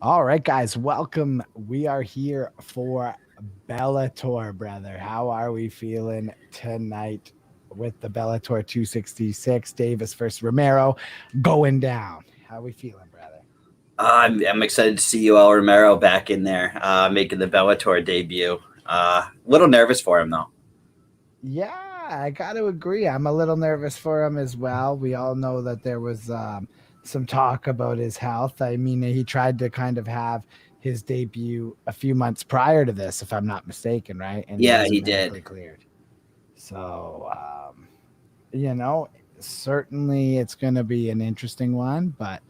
All right, guys, welcome. We are here for Bellator, brother. How are we feeling tonight with the Bellator 266 Davis versus Romero going down? How are we feeling, brother? I'm excited to see Yoel Romero back in there, making the Bellator debut. A little nervous for him though. Yeah, I got to agree. I'm a little nervous for him as well. We all know that there was some talk about his health. I mean, he tried to kind of have his debut a few months prior to this, if I'm not mistaken, right? And he Yeah, wasn't he did. medically cleared. So, you know, certainly it's going to be an interesting one. But,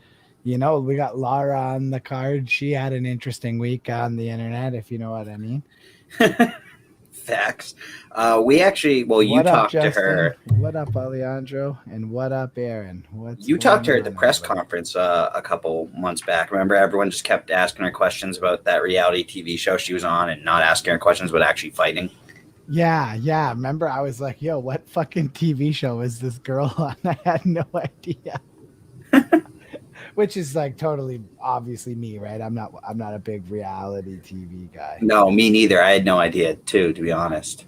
we got Laura on the card. She had an interesting week on the internet, if you know what I mean. Facts. We actually, well, you What up, talked to Justin? her. What up, Alejandro? And what up, Aaron? What's You talked going to her at the on, press everybody? conference a couple months back. Remember, everyone just kept asking her questions about that reality TV show she was on, and not asking her questions, but actually fighting. Yeah. Remember, I was like, yo, what fucking TV show is this girl on? I had no idea. Which is like totally obviously me, right? I'm not a big reality TV guy. No, me neither. I had no idea too, to be honest.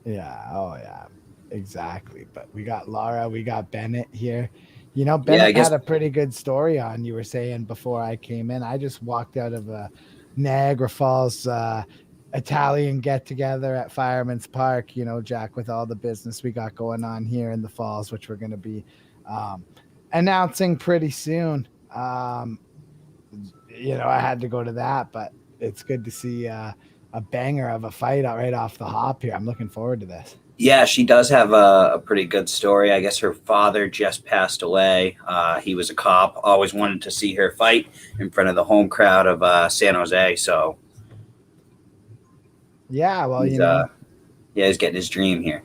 Yeah, oh yeah, exactly. But we got Laura, we got Bennett here. Yeah, I Bennett guess. had a pretty good story on. You were saying before I came in. I just walked out of a Niagara Falls Italian get together at Fireman's Park. Jack, with all the business we got going on here in the falls, which we're going to be um, announcing pretty soon. I had to go to that, but it's good to see a banger of a fight right off the hop here. I'm looking forward to this. Yeah, she does have a pretty good story. I guess her father just passed away. He was a cop. Always wanted to see her fight in front of the home crowd of San Jose. So Yeah, well, he's yeah, he's getting his dream here.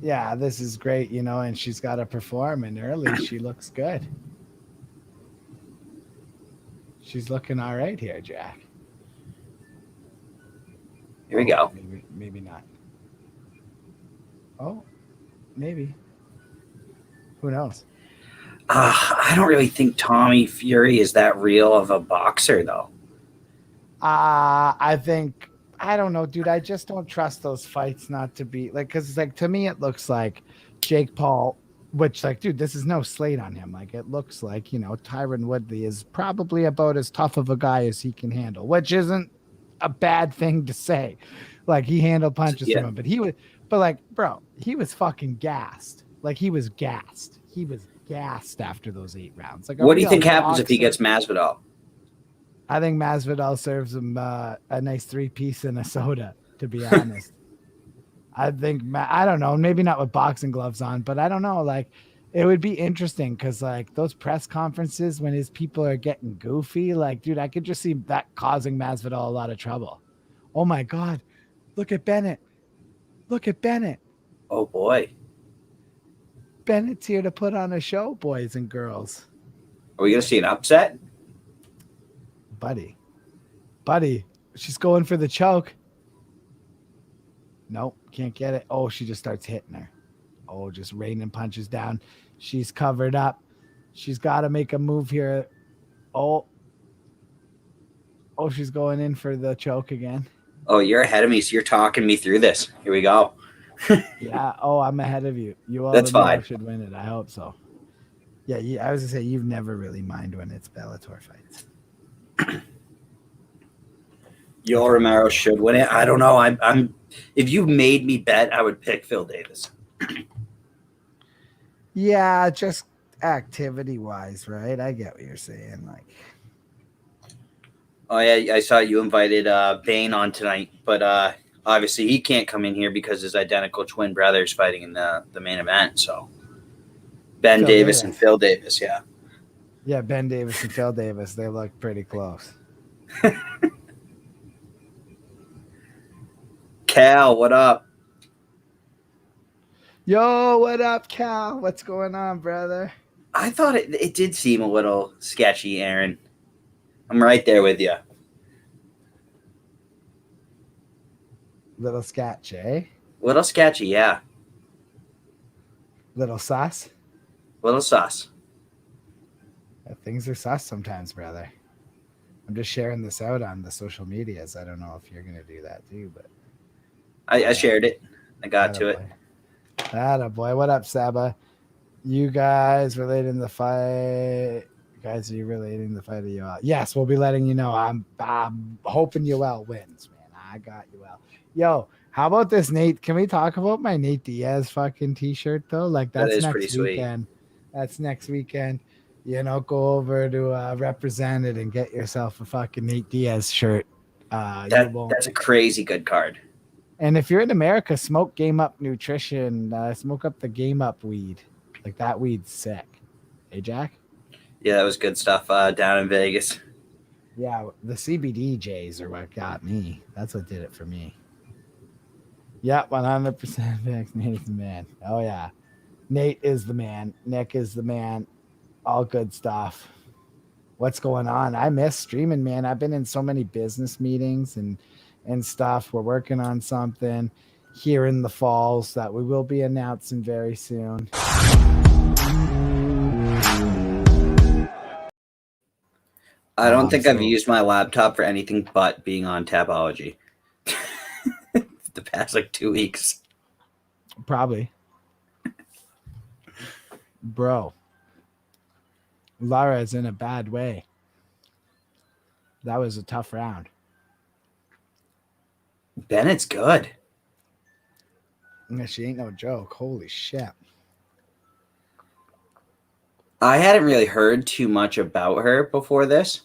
yeah, this is great, and she's got to perform, and early she looks good. She's looking all right here, Jack. Here we Oh, go. maybe not. Oh, maybe. Who knows? I don't really think Tommy Fury is that real of a boxer, though. I think I don't know, dude. I just don't trust those fights not to be like, because like to me it looks like Jake Paul, which like, dude, this is no slate on him. Like it looks like Tyron Woodley is probably about as tough of a guy as he can handle, which isn't a bad thing to say. Like he handled punches Yeah. from him, but like, bro, he was fucking gassed. Like he was gassed. He was gassed after those 8 rounds. Like a What do you real think happens if he boxer. gets Masvidal? I think Masvidal serves him a nice 3-piece and a soda. To be honest, I think I don't know, maybe not with boxing gloves on, but I don't know. Like, it would be interesting because like those press conferences when his people are getting goofy, like, dude, I could just see that causing Masvidal a lot of trouble. Oh my God, look at Bennett! Look at Bennett! Oh boy, Bennett's here to put on a show, boys and girls. are we gonna see an upset? Buddy, buddy, she's going for the choke. Nope, can't get it. Oh, she just starts hitting her. Oh, just raining punches down. She's covered up. She's got to make a move here. Oh, she's going in for the choke again. Oh, you're ahead of me, so you're talking me through this. Here we go. Yeah. Oh, I'm ahead of you. Yoel That's Romero fine. should win it. I hope so. Yeah, I was gonna say you've never really mind when it's Bellator fights. Yoel Romero should win it. I don't know. I'm. If you made me bet, I would pick Phil Davis. Yeah, just activity wise, right? I get what you're saying. Like, Oh yeah, I saw you invited Bane on tonight, but obviously he can't come in here because his identical twin brother's fighting in the main event. So Ben Phil Davis and Davis. Phil Davis, yeah. Yeah, Ben Davis and Phil Davis. They look pretty close. Cal, what up? Yo, what up, Cal? What's going on, brother? I thought it did seem a little sketchy, Aaron. I'm right there with you. Little sketch, eh? Little sketchy, yeah. Little sus. Little sus. Things are sus sometimes, brother. I'm just sharing this out on the social medias. I don't know if you're gonna do that too, but I shared it. I got atta to it. boy. Atta boy. What up, Saba? You guys relating the fight? Guys, are you relating the fight of Yoel? Yes, we'll be letting you know. I'm hoping Yoel wins, man. I got Yoel. Yo, how about this, Nate? Can we talk about my Nate Diaz fucking t-shirt though? Like That that's is pretty next sweet. weekend. That's next weekend. Go over to Represent It and get yourself a fucking Nate Diaz shirt. You won't. That's a crazy good card. And if you're in America, smoke Game Up Nutrition. Smoke up the Game Up weed. Like that weed's sick. Hey, Jack? Yeah, that was good stuff down in Vegas. Yeah, the CBD J's are what got me. That's what did it for me. Yeah, 100% vaccinated man. Oh, yeah. Nate is the man. Nick is the man. All good stuff. What's going on? I miss streaming, man. I've been in so many business meetings and stuff. We're working on something here in the falls that we will be announcing very soon. I don't think I've So used my laptop for anything but being on Tapology the past like 2 weeks. probably, bro. Lara is in a bad way. That was a tough round. Bennett's good. Yeah, she ain't no joke. Holy shit. I hadn't really heard too much about her before this.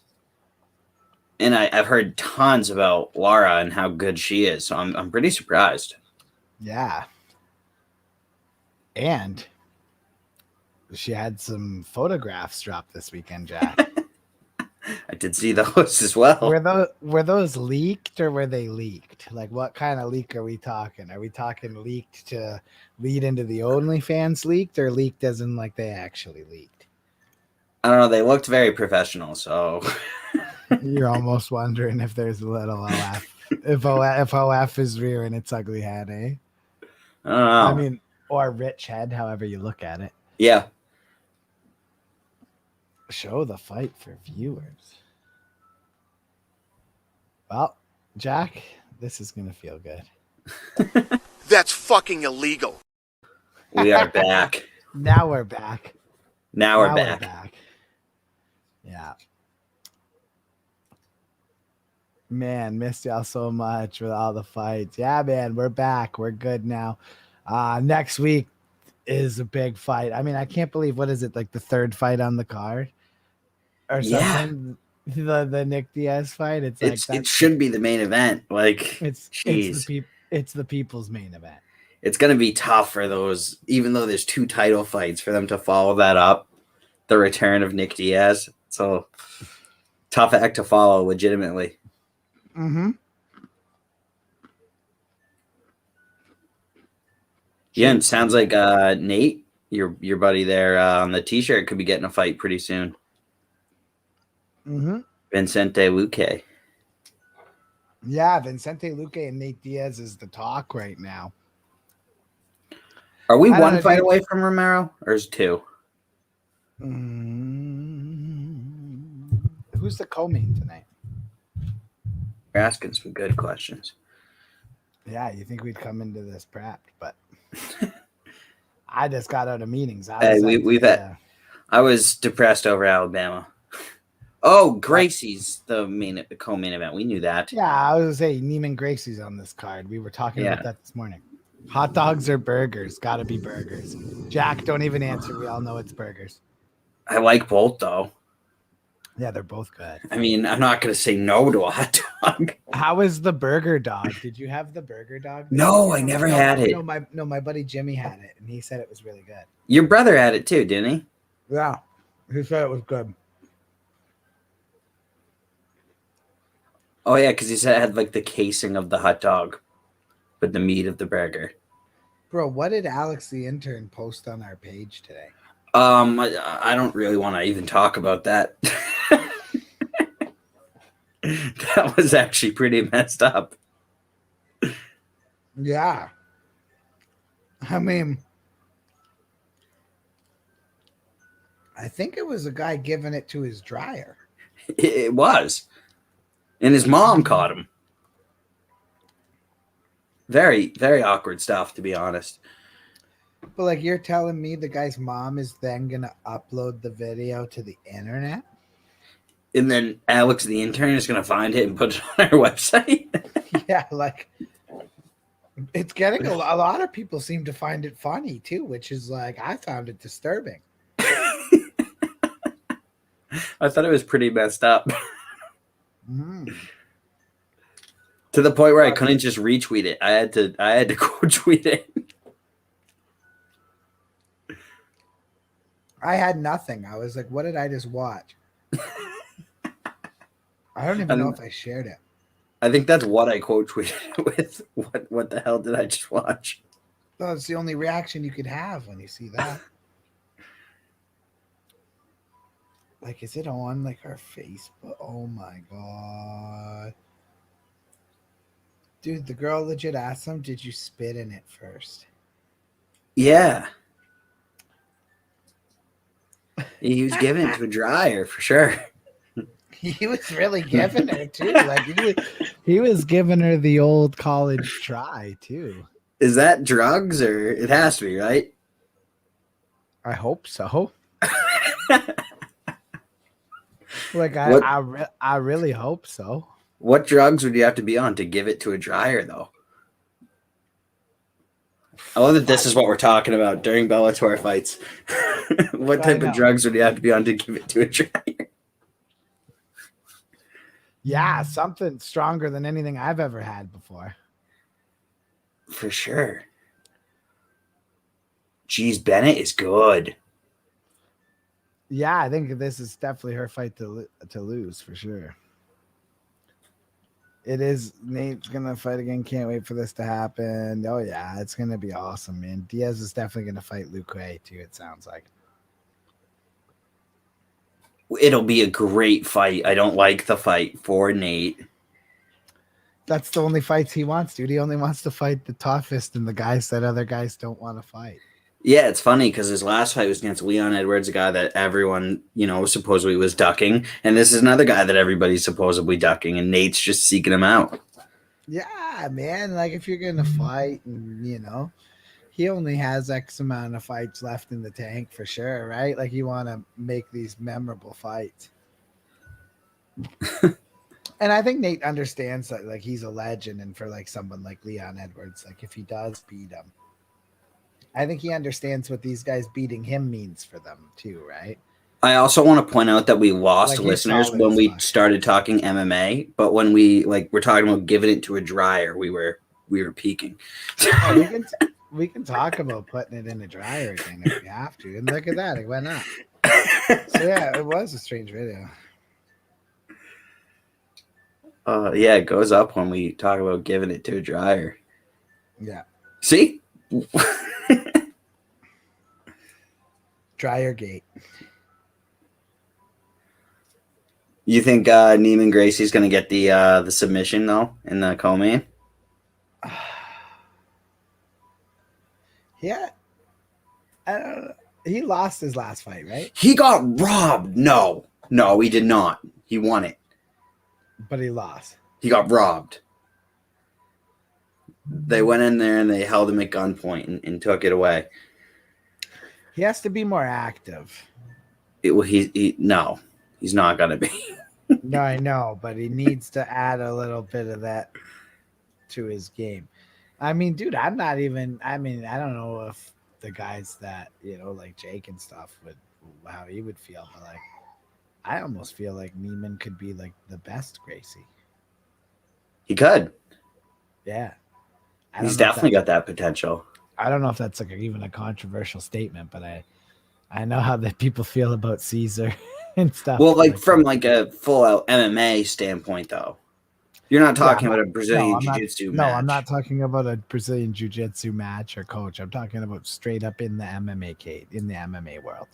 And I've heard tons about Laura and how good she is. So I'm pretty surprised. Yeah. And she had some photographs dropped this weekend, Jack. I did see those as well. Were those leaked or were they leaked? Like what kind of leak are we talking? Are we talking leaked to lead into the OnlyFans leaked or leaked as in like they actually leaked? I don't know. They looked very professional. So You're almost wondering if there's a little OF. If OF is rearing its ugly head, eh? I don't know. I mean, or rich head, however you look at it. Yeah. Show the fight for viewers. Well, Jack, this is going to feel good. That's fucking illegal. We are back. Now we're back. Now we're back. Yeah. Man, missed y'all so much with all the fights. Yeah, man, we're back. We're good now. Next week is a big fight. I mean, I can't believe what is it, like the third fight on the card or something? The Nick Diaz fight. It should be the main event. Like it's the people's main event. It's gonna be tough for those, even though there's 2 title fights, for them to follow that up. The return of Nick Diaz. So tough act to follow, legitimately. Mm-hmm. Yeah, and sounds like Nate, your buddy there on the t-shirt, could be getting a fight pretty soon. Mm-hmm. Vincente Luque. Yeah, Vincente Luque and Nate Diaz is the talk right now. Are we one fight away from Romero, or is 2? Who's the co-main tonight? You're asking some good questions. Yeah, you think we'd come into this prepped, but I just got out of meetings. I was depressed over Alabama. Oh, Gracie's the co-main event. We knew that. Yeah, I was gonna say Neiman Gracie's on this card. We were talking about that this morning. Hot dogs or burgers? Gotta be burgers. Jack, don't even answer. We all know it's burgers. I like both though. Yeah, they're both good. I mean, I'm not gonna say no to a hot dog. How is the burger dog? Did you have the burger dog? No, I never had it. My buddy Jimmy had it, and he said it was really good. Your brother had it too, didn't he? Yeah, he said it was good. Oh yeah, because he said it had like the casing of the hot dog, but the meat of the burger. Bro, what did Alex the intern post on our page today? I don't really want to even talk about that. That was actually pretty messed up. Yeah. I mean, I think it was a guy giving it to his dryer. It was. And his mom caught him. Very, very awkward stuff, to be honest. But like, you're telling me the guy's mom is then gonna upload the video to the internet? And then Alex, the intern, is going to find it and put it on our website. Yeah, like it's getting a lot of people seem to find it funny too, which is like I found it disturbing. I thought it was pretty messed up. Mm. To the point where I couldn't just retweet it. I had to quote tweet it. I had nothing. I was like, what did I just watch? I don't even know if I shared it. I think that's what I quote tweeted with. What the hell did I just watch? No, it's the only reaction you could have when you see that. Like, is it on like our Facebook? Oh my god. Dude, the girl legit asked him, did you spit in it first? Yeah. He was giving it to a dryer for sure. He was really giving her too. Like he was giving her the old college try too. Is that drugs or it has to be, right? I hope so. Like I really hope so. What drugs would you have to be on to give it to a dryer, though? I love that this is what we're talking about during Bellator fights. What type of drugs would you have to be on to give it to a dryer? Yeah, something stronger than anything I've ever had before. For sure. Jeez, Bennett is good. Yeah, I think this is definitely her fight to lose for sure. It is. Nate's gonna fight again. Can't wait for this to happen. Oh yeah, it's gonna be awesome, man. Diaz is definitely gonna fight Luke Ray too. It sounds like it'll be a great fight. I don't like the fight for Nate. That's the only fights he wants, dude. He only wants to fight the toughest and the guys that other guys don't want to fight. Yeah, it's funny because his last fight was against Leon Edwards, a guy that everyone, supposedly was ducking. And this is another guy that everybody's supposedly ducking, and Nate's just seeking him out. Yeah, man. Like, if you're going to fight, and, he only has X amount of fights left in the tank for sure, right? Like, you want to make these memorable fights. And I think Nate understands that, like, he's a legend, and for, like, someone like Leon Edwards, like, if he does beat him, I think he understands what these guys beating him means for them too, right? I also want to point out that we lost listeners when we started talking MMA, but when we're talking about giving it to a dryer, we were peaking. Oh, we can talk about putting it in a dryer again if we have to. And look at that, it went up. So yeah, it was a strange video. Yeah, it goes up when we talk about giving it to a dryer. Yeah. See? Dryer gate. You think Neiman Gracie's going to get the submission though in the co-main? Yeah. I don't know. He lost his last fight, right? He got robbed. No, he did not. He won it. But he lost. He got robbed. They went in there and they held him at gunpoint and took it away. He has to be more active. No, he's not going to be. No, I know, but he needs to add a little bit of that to his game. I mean, dude, I don't know if the guys that, like Jake and stuff how he would feel, but like, I almost feel like Neiman could be like the best Gracie. He could. Yeah. He's definitely got that potential. I don't know if that's like even a controversial statement, but I know how the people feel about Caesar and stuff. Well, like from like a full out MMA standpoint, though, you're not talking about a Brazilian jiu-jitsu match. No, I'm not talking about a Brazilian jiu-jitsu match or coach. I'm talking about straight up in the MMA cage, in the MMA world.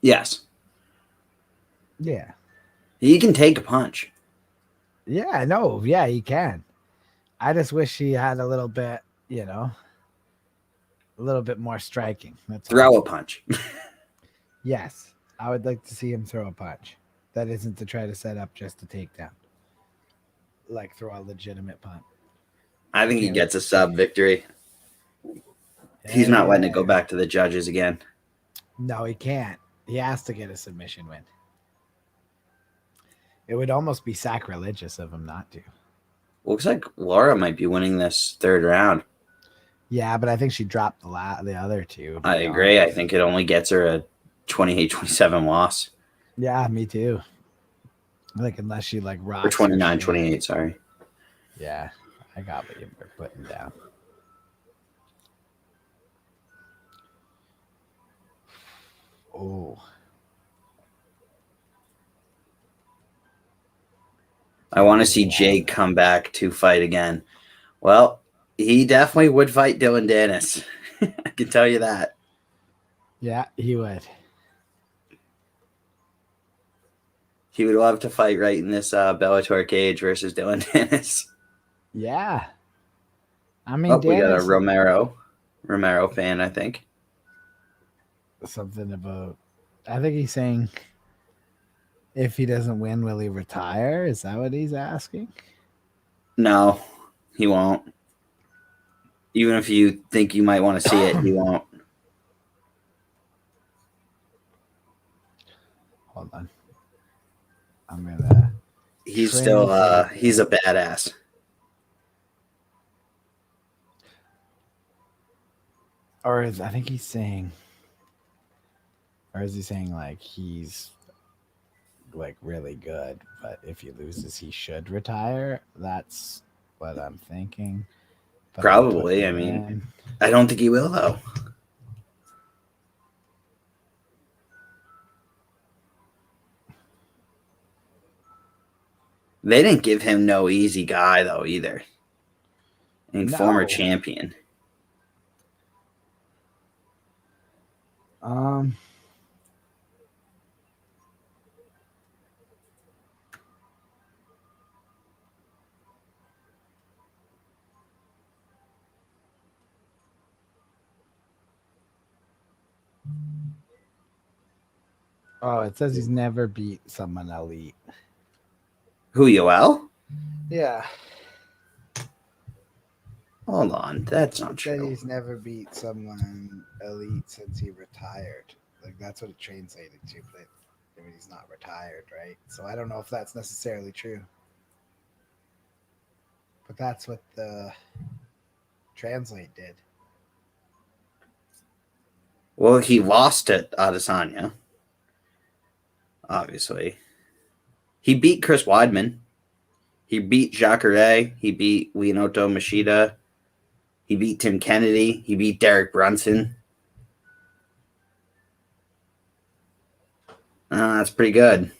Yes. Yeah. He can take a punch. Yeah, no, yeah, he can. I just wish he had a little bit, a little bit more striking. Throw a punch. Yes, I would like to see him throw a punch. That isn't to try to set up just a takedown. like throw a legitimate punt. I think he gets a sub victory. He's not letting it go back to the judges again. No, he can't. He has to get a submission win. It would almost be sacrilegious of him not to. Looks like Laura might be winning this third round. Yeah, but I think she dropped the other two. I agree. I think it only gets her a 28-27 loss. Yeah, me too. Like, unless she like rocks. Or 29-28, sorry. Yeah, I got what you were putting down. Oh. I want to see Jake come back to fight again. Well, he definitely would fight Dylan Dennis. I can tell you that. Yeah, he would. He would love to fight right in this Bellator cage versus Dylan Dennis. Yeah. I mean, we got a Romero fan, I think. Something about, I think he's saying, if he doesn't win, will he retire? Is that what he's asking? No, he won't. Even if you think you might want to see it, he won't. Hold on. I'm gonna. He's still he's a badass. Or I think he's saying, or is he saying like he's like really good, but if he loses, he should retire? That's what I'm thinking. But probably. I mean, I don't think he will though. They didn't give him no easy guy though either. I mean, former champion. Oh, it says he's never beat someone elite. Who, Yoel? Yeah. Hold on, that's not true. He's never beat someone elite since he retired. Like, that's what it translated to, but I mean, he's not retired, right? So I don't know if that's necessarily true. But that's what the translate did. Well, he lost to Adesanya. Obviously. He beat Chris Weidman. He beat Jacare. He beat Leonoto Machida. He beat Tim Kennedy. He beat Derek Brunson. That's pretty good.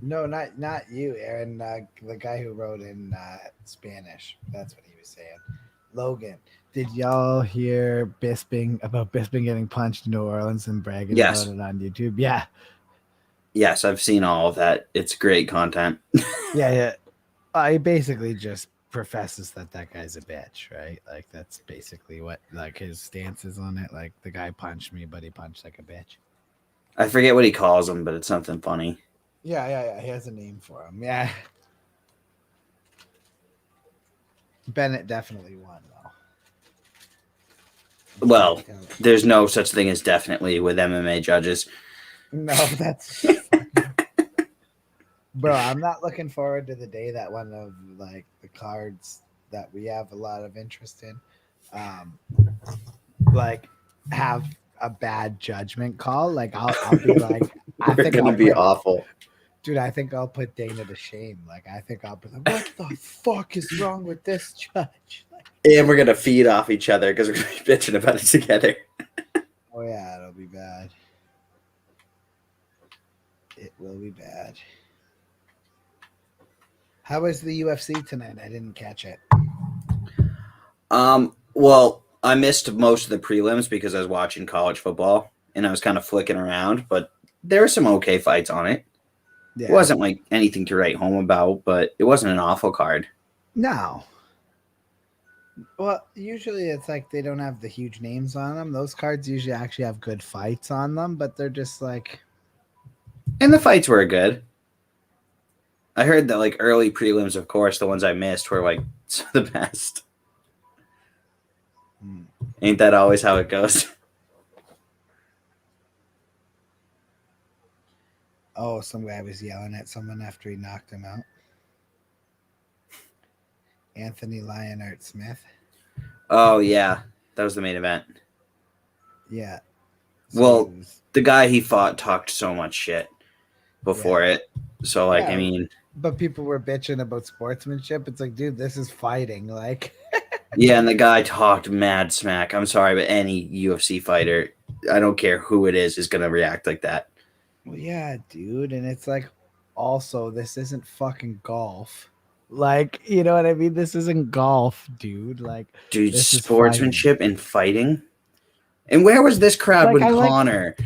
No, not you, Aaron. The guy who wrote in Spanish. That's what he was saying. Logan, did y'all hear Bisping getting punched in New Orleans and bragging about it on YouTube? Yeah. Yes, I've seen all of that. It's great content. Yeah. He basically just professes that guy's a bitch, right? Like, that's basically what like his stance is on it. Like, the guy punched me, but he punched like a bitch. I forget what he calls him, but it's something funny. Yeah. He has a name for him. Yeah. Bennett definitely won, though. Well, there's no such thing as definitely with MMA judges. No, that's bro. I'm not looking forward to the day that one of like the cards that we have a lot of interest in, like have a bad judgment call. Like I'll be like, I think gonna be awful. Dude, I think I'll put Dana to shame. Like, I think I'll be like, what the fuck is wrong with this judge? Like, and we're gonna feed off each other because we're gonna be bitching about it together. Oh yeah, it'll be bad. It will be bad. How was the UFC tonight? I didn't catch it. Well, I missed most of the prelims because I was watching college football and I was kind of flicking around, but there were some okay fights on it. Yeah. It wasn't like anything to write home about, but it wasn't an awful card. No. Well, usually it's like they don't have the huge names on them. Those cards usually actually have good fights on them, but they're just like... And the fights were good. I heard that like early prelims, of course, the ones I missed were like the best. Ain't that always how it goes? Oh, some guy was yelling at someone after he knocked him out. Anthony Lionart Smith. Oh yeah, that was the main event. Yeah. So well, the guy he fought talked so much shit before it. So like, I mean, but people were bitching about sportsmanship. It's like, dude, this is fighting. Like, yeah, and the guy talked mad smack. I'm sorry, but any UFC fighter, I don't care who it is gonna react like that. Well, yeah, dude, and it's like, also, this isn't fucking golf. Like, you know what I mean? This isn't golf, dude. Like, dude, this sportsmanship and fighting. And where was this crowd when Connor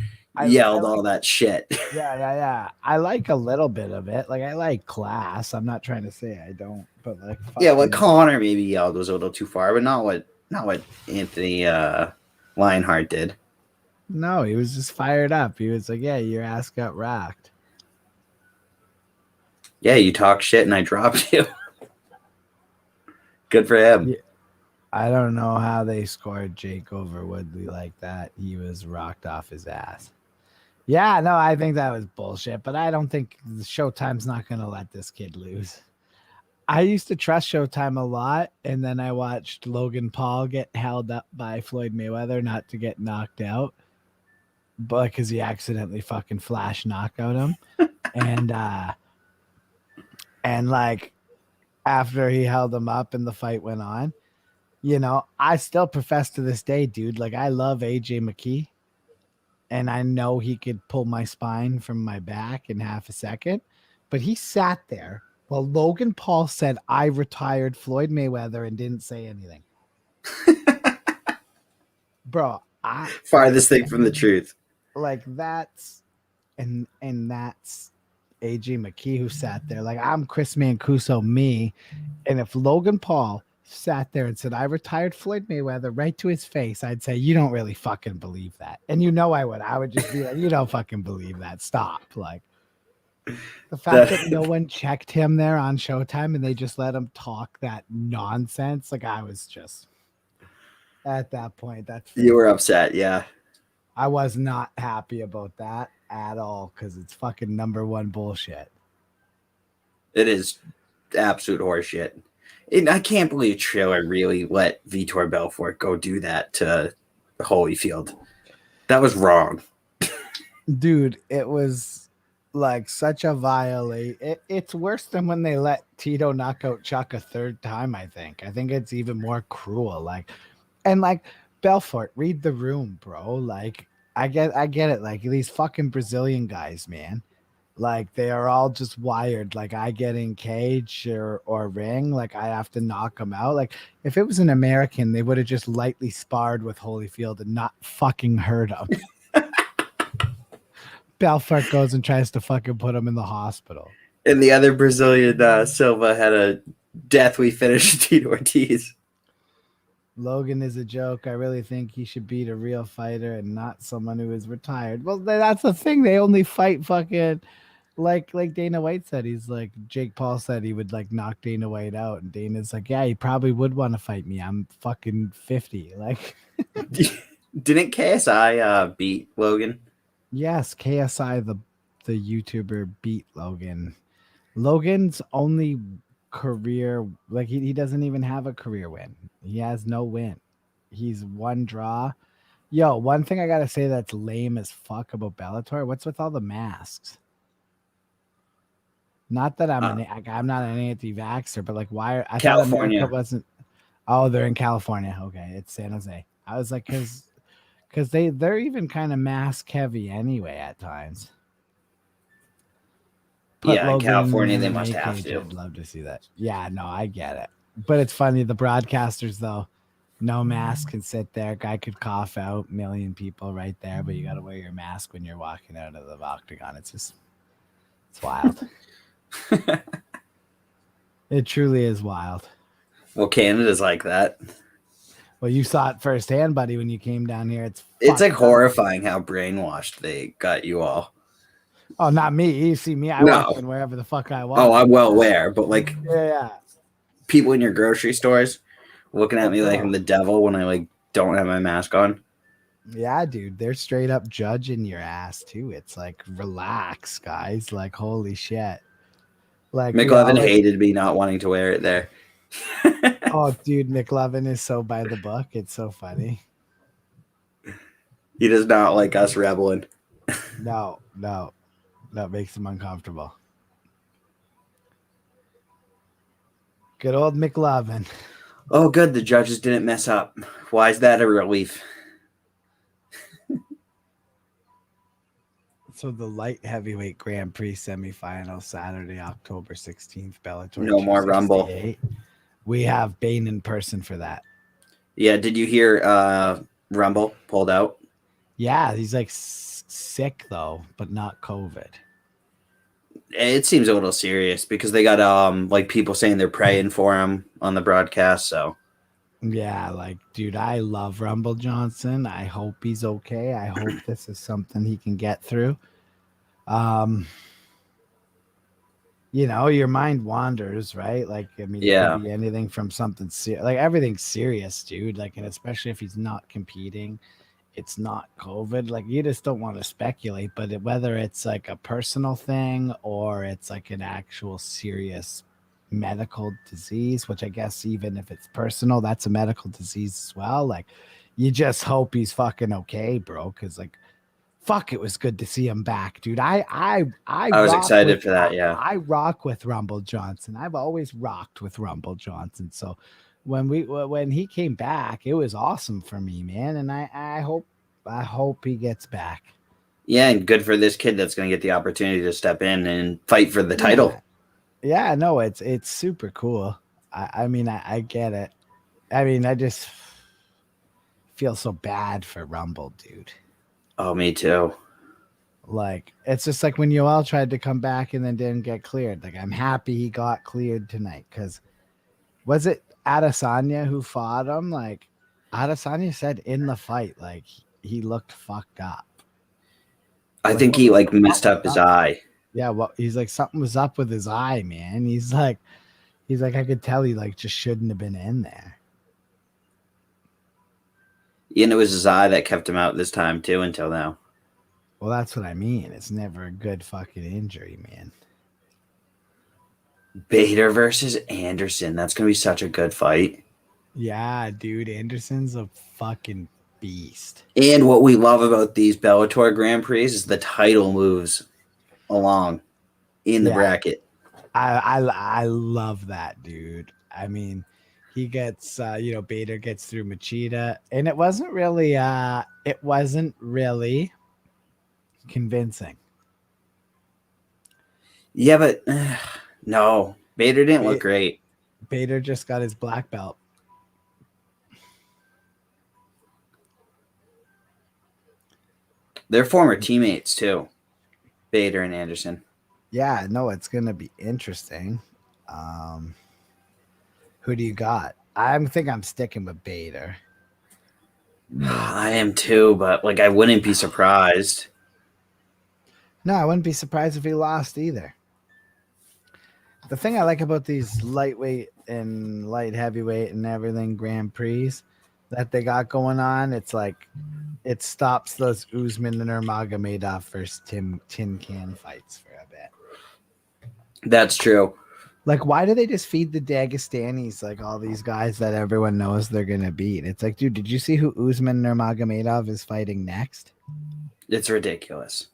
yelled all that shit? Yeah. I like a little bit of it. Like, I like class. I'm not trying to say I don't, but like, yeah, what Connor maybe yelled was a little too far, but not what Anthony Lionheart did. No, he was just fired up. He was like, "Yeah, your ass got rocked." Yeah, you talk shit and I dropped you. Good for him. Yeah, I don't know how they scored Jake over Woodley like that. He was rocked off his ass. Yeah, no, I think that was bullshit, but I don't think Showtime's not going to let this kid lose. I used to trust Showtime a lot, and then I watched Logan Paul get held up by Floyd Mayweather not to get knocked out, but because he accidentally fucking flash knockout him. And like after he held him up and the fight went on, you know, I still profess to this day, dude, like I love AJ McKee. And I know he could pull my spine from my back in half a second. But he sat there while Logan Paul said, I retired Floyd Mayweather and didn't say anything. Bro, farthest thing from the truth. Like that's and that's AJ McKee who sat there. Like I'm Chris Mancuso, me. And if Logan Paul sat there and said, I retired Floyd Mayweather right to his face, I'd say, you don't really fucking believe that. And you know I would. I would just be like, you don't fucking believe that. Stop. Like the fact that no one checked him there on Showtime and they just let him talk that nonsense. Like I was just at that point. That's you were upset, yeah. I was not happy about that at all because it's fucking number one bullshit. It is absolute horseshit. And I can't believe Triller really let Vitor Belfort go do that to Holyfield. That was wrong. Dude, it was like such a violate. It's worse than when they let Tito knock out Chuck a third time, I think. I think it's even more cruel. Like, and like Belfort, read the room, bro. Like, I get it. Like these fucking Brazilian guys, man. Like they are all just wired. Like I get in cage or ring, like I have to knock them out. Like if it was an American, they would have just lightly sparred with Holyfield and not fucking hurt him. Belfort goes and tries to fucking put him in the hospital. And the other Brazilian, Silva, had a deathly finish to Tito Ortiz. Logan is a joke. I really think he should beat a real fighter and not someone who is retired. Well, that's the thing. They only fight fucking like Dana White said. He's like Jake Paul said he would like knock Dana White out, and Dana's like, yeah, he probably would want to fight me. I'm fucking 50. Like, didn't KSI beat Logan? Yes, KSI the YouTuber beat Logan. Logan's only career, like he doesn't even have a career win. He has no win. He's one draw. Yo, one thing I gotta say that's lame as fuck about Bellator. What's with all the masks? Not that I'm not an anti-vaxxer, but like why? I California thought America wasn't. Oh, they're in California. Okay, it's San Jose. I was like, because they're even kind of mask heavy anyway at times. Yeah, in California they must have to. I'd love to see that. Yeah, no, I get it. But it's funny, the broadcasters though, no mask can sit there. Guy could cough out, million people right there, but you got to wear your mask when you're walking out of the octagon. It's wild. It truly is wild. Well, Canada's like that. Well, you saw it firsthand, buddy, when you came down here. It's like horrifying how brainwashed they got you all. Oh, not me. You see me, I No. walk in wherever the fuck I want. Oh, I'm well aware, but like Yeah. people in your grocery stores looking at me like I'm the devil when I like don't have my mask on. Yeah, dude. They're straight up judging your ass too. It's like, relax, guys. Like, holy shit. Like, McLevin hated me not wanting to wear it there. oh, dude, McLovin is so by the book. It's so funny. He does not like us rebelling. No, that makes him uncomfortable. Good old McLovin. Oh, good. The judges didn't mess up. Why is that a relief? So the light heavyweight Grand Prix semifinal Saturday, October 16th, Bellator No more Rumble. 268. We have Bane in person for that. Yeah, did you hear Rumble pulled out? Yeah, he's like sick though, but not COVID. It seems a little serious because they got like people saying they're praying for him on the broadcast. So yeah, like, dude, I love Rumble Johnson. I hope he's okay. I hope this is something he can get through. You know, your mind wanders, right? Like, I mean, it could be anything from something like everything's serious, dude. Like, and especially if he's not competing, it's not COVID. Like, you just don't want to speculate, but whether it's like a personal thing or it's like an actual serious medical disease, which I guess even if it's personal, that's a medical disease as well. Like, you just hope he's fucking okay, bro. Cause like, fuck, it was good to see him back, dude. I was excited for that. Yeah, I rock with Rumble Johnson. I've always rocked with Rumble Johnson. So when he came back, it was awesome for me, man. And I hope he gets back. Yeah, and good for this kid that's going to get the opportunity to step in and fight for the title. Yeah, no, it's super cool. I mean, I get it. I mean, I just feel so bad for Rumble, dude. Oh, me too. Like, it's just like when Yoel tried to come back and then didn't get cleared. Like, I'm happy he got cleared tonight because was it Adesanya who fought him? Like, Adesanya said in the fight, like, he looked fucked up. I think he like messed up his eye. Yeah, well, he's like, something was up with his eye, man. He's like, I could tell he like just shouldn't have been in there. And it was his eye that kept him out this time too until now. Well, that's what I mean. It's never a good fucking injury, man. Bader versus Anderson. That's going to be such a good fight. Yeah, dude. Anderson's a fucking beast. And what we love about these Bellator Grand Prix is the title moves along in the bracket. I love that, dude. I mean, he gets Bader gets through Machida, and it wasn't really convincing. Yeah, but no, Bader didn't look great. Bader just got his black belt. They're former teammates too, Bader and Anderson. Yeah, no, it's gonna be interesting. Who do you got? I think I'm sticking with Bader. I am too, but like I wouldn't be surprised. No, I wouldn't be surprised if he lost either. The thing I like about these lightweight and light heavyweight and everything Grand Prix that they got going on, it's like it stops those Usman and Nurmagomedov versus tin can fights for a bit. That's true. Like, why do they just feed the Dagestanis like all these guys that everyone knows they're gonna beat? It's like, dude, did you see who Usman Nurmagomedov is fighting next? It's ridiculous.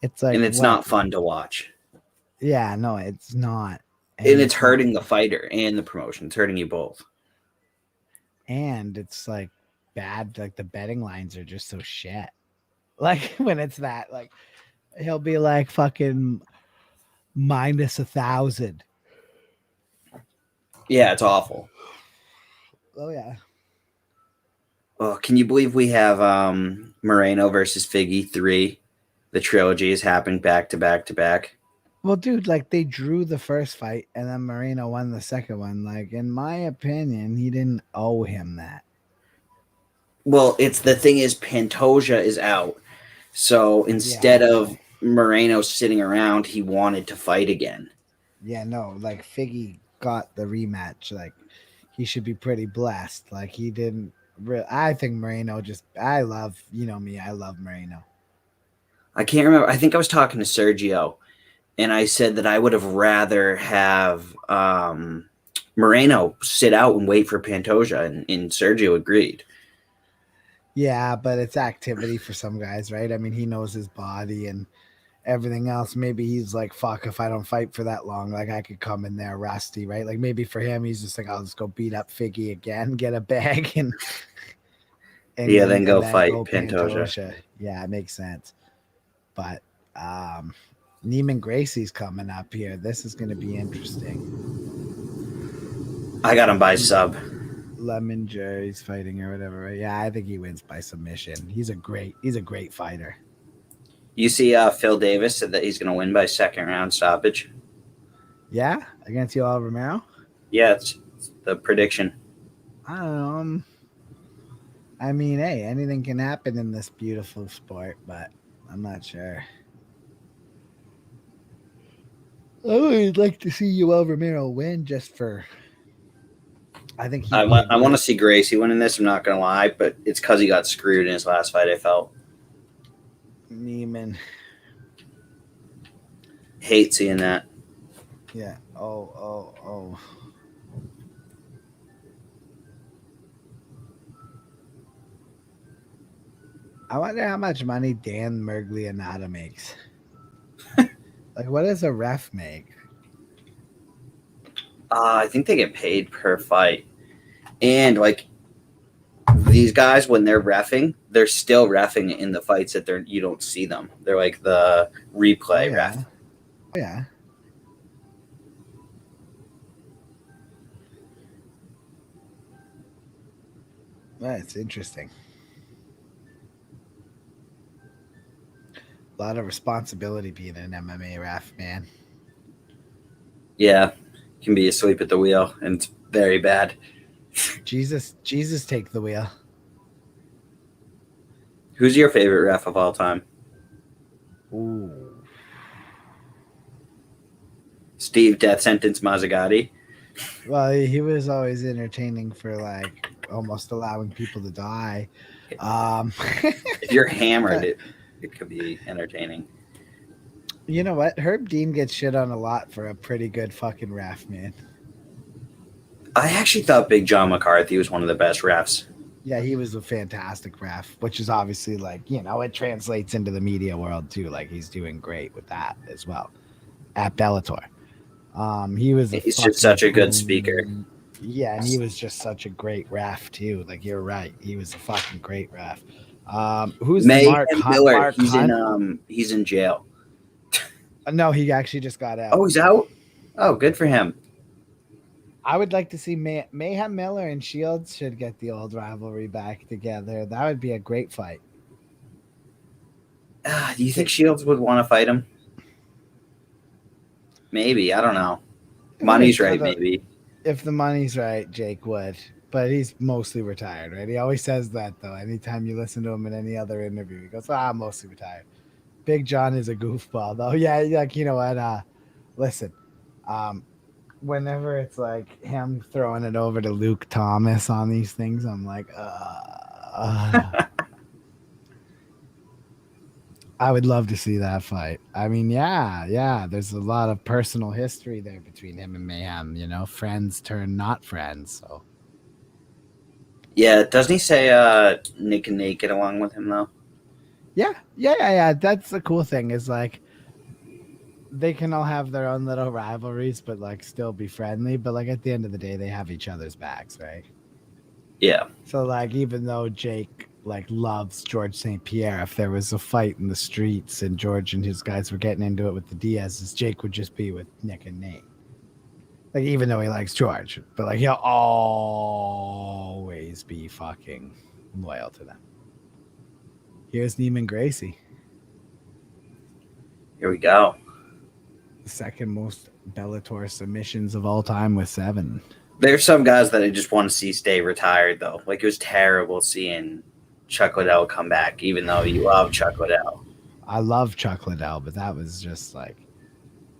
It's like, and it's not fun to watch. Yeah, no, it's not. And it's hurting the fighter and the promotion. It's hurting you both. And it's like bad. Like the betting lines are just so shit. Like when it's that, like he'll be like fucking minus 1,000. Yeah, it's awful. Oh yeah. Oh, can you believe we have Moreno versus Figgy 3? The trilogy is happening back to back to back. Well, dude, like they drew the first fight and then Moreno won the second one. Like, in my opinion, he didn't owe him that. Well, it's the thing is Pantoja is out. So instead of Moreno sitting around, he wanted to fight again. Yeah, no, like Figgy got the rematch. Like he should be pretty blessed. Like he didn't. I think Moreno just. I love me. I love Moreno. I can't remember. I think I was talking to Sergio, and I said that I would have rather have Moreno sit out and wait for Pantoja, and Sergio agreed. Yeah, but it's activity for some guys, right? I mean, he knows his body and everything else. Maybe he's like, fuck, if I don't fight for that long, like I could come in there rusty, right? Like maybe for him, he's just like, I'll just go beat up Figgy again, get a bag, and then go fight Pantoja. Yeah, it makes sense. But Neiman Gracie's coming up here. This is going to be interesting. I got him by sub. Lemon Jerry's fighting or whatever, right? Yeah, I think he wins by submission. He's a great fighter. You see, Phil Davis said that he's going to win by second round stoppage. Yeah, against Yoel Romero. Yeah, it's the prediction. I mean, hey, anything can happen in this beautiful sport, but I'm not sure. I would like to see Yoel Romero win just for. I think I want to see Gracie winning this. I'm not going to lie, but it's because he got screwed in his last fight. I felt. Neiman. Hate seeing that. Yeah. Oh. I wonder how much money Dan Merglianata makes. Like, what does a ref make? I think they get paid per fight. And, like, these guys, when they're reffing, they're still reffing in the fights that you don't see them. They're like the replay ref. Oh, yeah. That's interesting. A lot of responsibility being an MMA ref, man. Yeah, can be asleep at the wheel, and it's very bad. Jesus, take the wheel. Who's your favorite ref of all time? Ooh. Steve Death Sentence Mazzagatti. Well, he was always entertaining for like almost allowing people to die. If you're hammered, it could be entertaining. You know what? Herb Dean gets shit on a lot for a pretty good fucking ref, man. I actually thought Big John McCarthy was one of the best refs. Yeah, he was a fantastic ref, which is obviously like, it translates into the media world too. Like he's doing great with that as well at Bellator. He's just such a good speaker. Yeah, and he was just such a great ref too. Like you're right, he was a fucking great ref. Who's Mark Miller? Mark Hunt? He's in jail. No, he actually just got out. Oh, he's out. Oh, good for him. I would like to see Mayhem Miller and Shields should get the old rivalry back together. That would be a great fight. Do you think Shields would want to fight him? Maybe. I don't know. Money's right, maybe. If the money's right, Jake would. But he's mostly retired, right? He always says that, though. Anytime you listen to him in any other interview, he goes, I'm mostly retired. Big John is a goofball, though. Yeah, like, you know what? Listen, whenever it's like him throwing it over to Luke Thomas on these things, I'm like, I would love to see that fight. I mean, yeah, there's a lot of personal history there between him and Mayhem, friends turn not friends. So, yeah, doesn't he say Nick and Nate get along with him though? Yeah. That's the cool thing is like they can all have their own little rivalries, but like still be friendly. But like at the end of the day, they have each other's backs, right? Yeah. So like even though Jake like loves George St. Pierre, if there was a fight in the streets and George and his guys were getting into it with the Diaz's, Jake would just be with Nick and Nate. Like even though he likes George, but like he'll always be fucking loyal to them. Here's Neiman Gracie. Here we go. The second most Bellator submissions of all time with 7. There's some guys that I just want to see stay retired, though. Like, it was terrible seeing Chuck Liddell come back, even though you love Chuck Liddell. I love Chuck Liddell, but that was just like,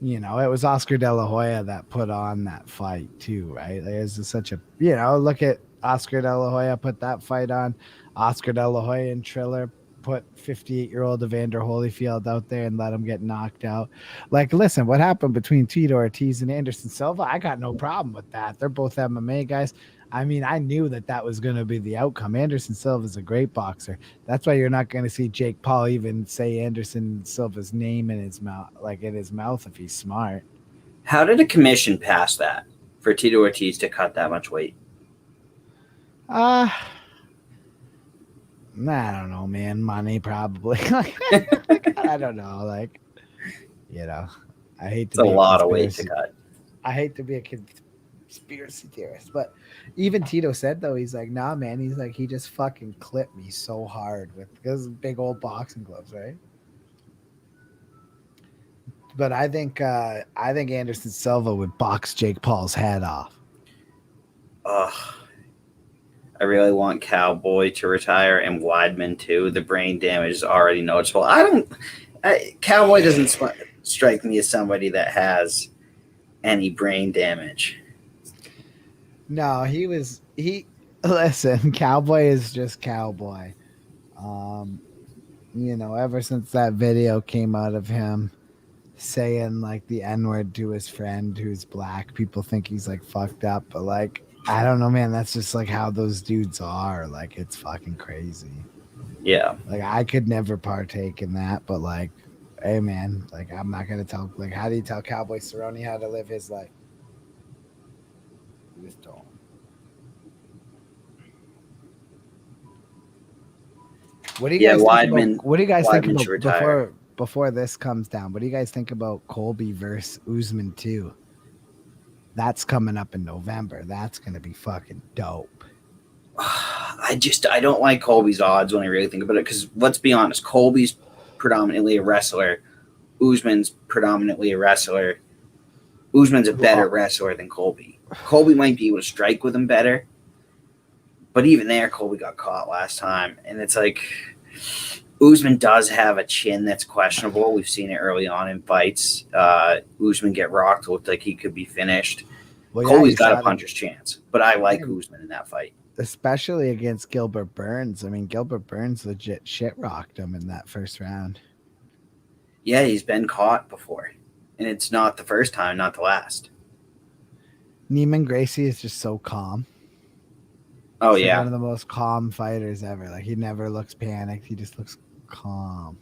you know, it was Oscar De La Hoya that put on that fight too, right? Like, it's just such a, you know, look at Oscar De La Hoya put that fight on. Oscar De La Hoya and Triller put 58-year-old Evander Holyfield out there and let him get knocked out. Like, listen, what happened between Tito Ortiz and Anderson Silva? I got no problem with that. They're both MMA guys. I mean, I knew that was going to be the outcome. Anderson Silva is a great boxer. That's why you're not going to see Jake Paul even say Anderson Silva's name in his mouth, like in his mouth, if he's smart. How did a commission pass that for Tito Ortiz to cut that much weight? I don't know, man. Money probably. I don't know. Like, you know, I hate to It's be a lot of weight to cut. I hate to be a conspiracy theorist, but even Tito said though, he's like, nah, man. He's like, he just fucking clipped me so hard with those big old boxing gloves, right? But I think Anderson Silva would box Jake Paul's head off. Ugh. I really want Cowboy to retire and Weidman too. The brain damage is already noticeable. Cowboy doesn't strike me as somebody that has any brain damage. No, listen, Cowboy is just Cowboy. You know, ever since that video came out of him saying like the N-word to his friend who's black, people think he's like fucked up, but like, I don't know, man. That's just like how those dudes are. Like, it's fucking crazy. Yeah. Like, I could never partake in that, but like, hey, man, like, I'm not gonna tell. Like, how do you tell Cowboy Cerrone how to live his life? You just don't. What do you guys think about? What do you guys think about before this comes down? What do you guys think about Colby versus Usman 2? That's coming up in November. That's gonna be fucking dope. I don't like Colby's odds when I really think about it, because let's be honest, Colby's predominantly a wrestler. Usman's predominantly a wrestler. Usman's a better wrestler than Colby. Colby might be able to strike with him better, but even there, Colby got caught last time, and it's like Usman does have a chin that's questionable. We've seen it early on in fights. Usman get rocked, looked like he could be finished. Well, Colby's got a puncher's chance, but I like Usman in that fight. Especially against Gilbert Burns. I mean, Gilbert Burns legit shit rocked him in that first round. Yeah, he's been caught before, and it's not the first time, not the last. Neiman Gracie is just so calm. Oh, yeah. One of the most calm fighters ever. Like, he never looks panicked. He just looks calm.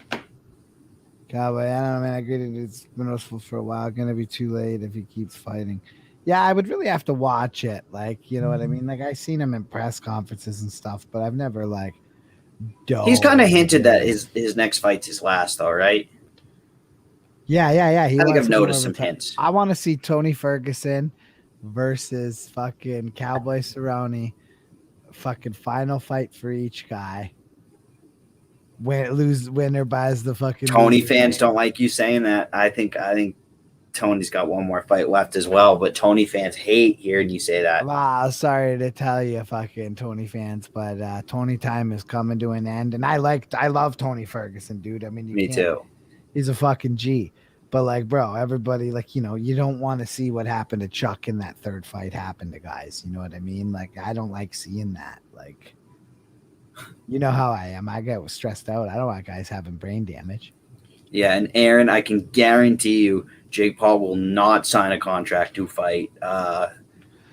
Cowboy, I don't know, man. I agree that it's been restful for a while. Gonna be too late if he keeps fighting. Yeah, I would really have to watch it. Like, you know what I mean? Like, I've seen him in press conferences and stuff, but I've never, like, He's kind of hinted that his next fight's his last, though, right? Yeah. I think I've noticed some hints. I want to see Tony Ferguson versus fucking Cowboy Cerrone. Fucking final fight for each guy. Winner buys the fucking. Tony fans don't like you saying that. I think Tony's got one more fight left as well, but Tony fans hate hearing you say that. Wow, sorry to tell you, fucking Tony fans, but Tony time is coming to an end, and I love Tony Ferguson, dude. I mean, me too. He's a fucking G. But like, bro, everybody, like, you know, you don't want to see what happened to Chuck in that third fight happen to guys. You know what I mean? Like, I don't like seeing that. Like, you know how I am. I get stressed out. I don't want guys having brain damage. Yeah, and Aaron, I can guarantee you, Jake Paul will not sign a contract to fight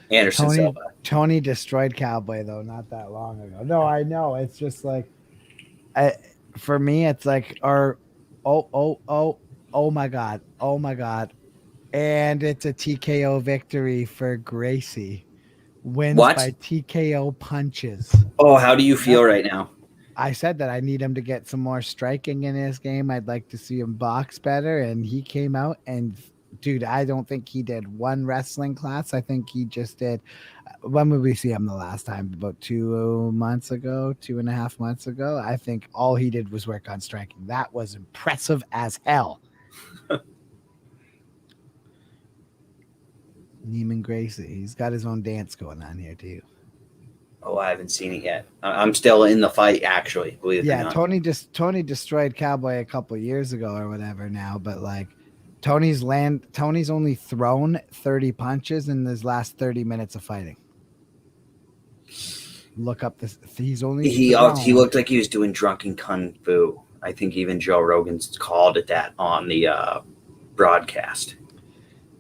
Anderson Silva. Tony destroyed Cowboy, though, not that long ago. No, I know. It's just like, for me, it's like, oh my God. And it's a TKO victory for Gracie. Wins by TKO punches. Oh, how do you feel right now? I said that I need him to get some more striking in his game. I'd like to see him box better. And he came out and, dude, I don't think he did one wrestling class. I think he just did. When would we see him the last time? About 2.5 months ago. I think all he did was work on striking. That was impressive as hell. Neiman Gracie, he's got his own dance going on here too. Oh, I haven't seen it yet. I'm still in the fight, actually. Believe it or not. Tony destroyed Cowboy a couple years ago or whatever now, but like Tony's only thrown 30 punches in his last 30 minutes of fighting. Look up this. He's only He looked like he was doing drunken kung fu. I think even Joe Rogan's called it that on the broadcast.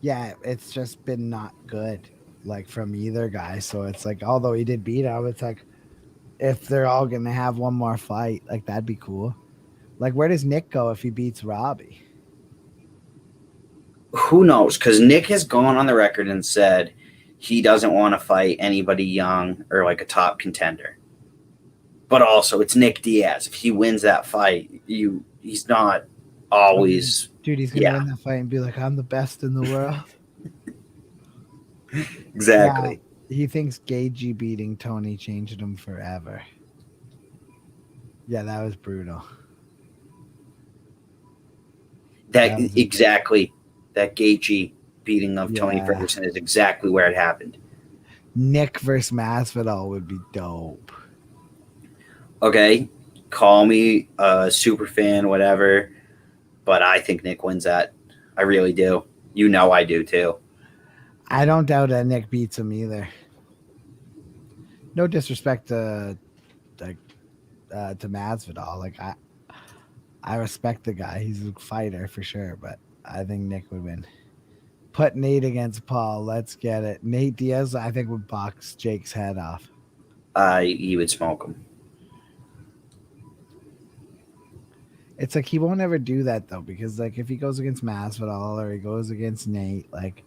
Yeah, it's just been not good, like from either guy. So it's like, although he did beat him, it's like if they're all gonna have one more fight, like that'd be cool. Like, where does Nick go if he beats Robbie? Who knows? Because Nick has gone on the record and said he doesn't want to fight anybody young or like a top contender. But also, it's Nick Diaz. If he wins that fight, he's not always. Dude, he's gonna win that fight and be like, "I'm the best in the world." Exactly. Yeah, he thinks Gagey beating Tony changed him forever. Yeah, that was brutal. Exactly. That Gaethje beating of Tony Ferguson is exactly where it happened. Nick versus Masvidal would be dope. Okay, call me a super fan, whatever, but I think Nick wins that. I really do. You know I do too. I don't doubt that Nick beats him either. No disrespect to Masvidal. Like I respect the guy. He's a fighter for sure, but I think Nick would win. Put Nate against Paul. Let's get it. Nate Diaz, I think, would box Jake's head off. He would smoke him. It's like he won't ever do that though, because like if he goes against Masvidal or he goes against Nate, like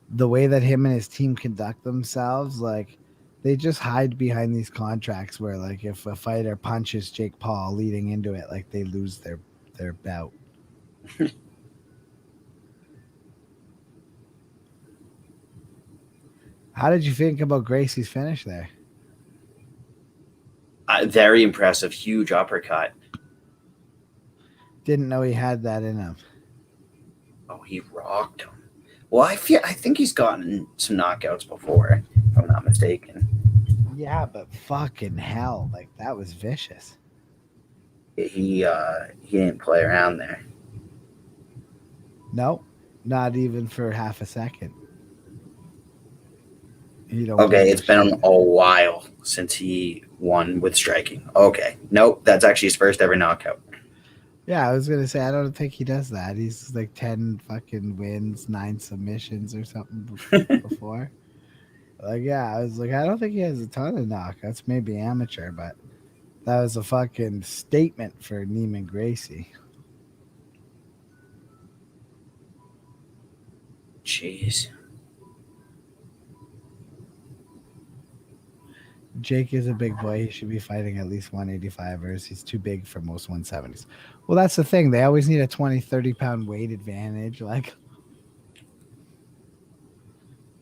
the way that him and his team conduct themselves, like they just hide behind these contracts where like if a fighter punches Jake Paul leading into it, like they lose their bout. How did you think about Gracie's finish there? Very impressive. Huge uppercut. Didn't know he had that in him. Oh, he rocked him. Well, I think he's gotten some knockouts before, if I'm not mistaken. Yeah, but fucking hell, like that was vicious. He didn't play around there. Nope, not even for half a second. Okay, it's been a while since he won with striking. Okay, nope, that's actually his first ever knockout. Yeah, I was gonna say I don't think he does that. He's like 10 fucking wins, 9 submissions or something before. Like, yeah, I was like, I don't think he has a ton of knockouts. Maybe amateur, but that was a fucking statement for Neiman Gracie. Jeez. Jake is a big boy. He should be fighting at least 185ers. He's too big for most 170s. Well, that's the thing. They always need a 20, 30-pound weight advantage. Like,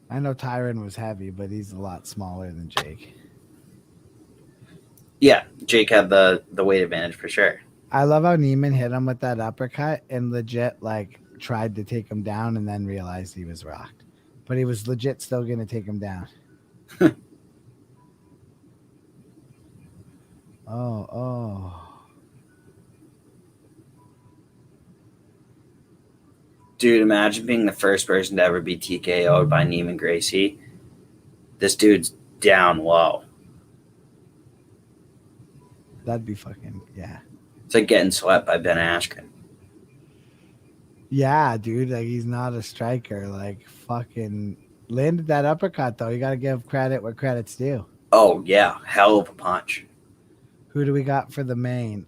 I know Tyron was heavy, but he's a lot smaller than Jake. Yeah, Jake had the weight advantage for sure. I love how Neiman hit him with that uppercut and legit, like, tried to take him down and then realized he was rocked. But he was legit still going to take him down. Oh. Dude, imagine being the first person to ever be TKO'd by Neiman Gracie. This dude's down low. That'd be fucking, yeah. It's like getting swept by Ben Askren. Yeah, dude. Like, he's not a striker. Like, fucking landed that uppercut, though. You got to give credit where credit's due. Oh, yeah. Hell of a punch. Who do we got for the main?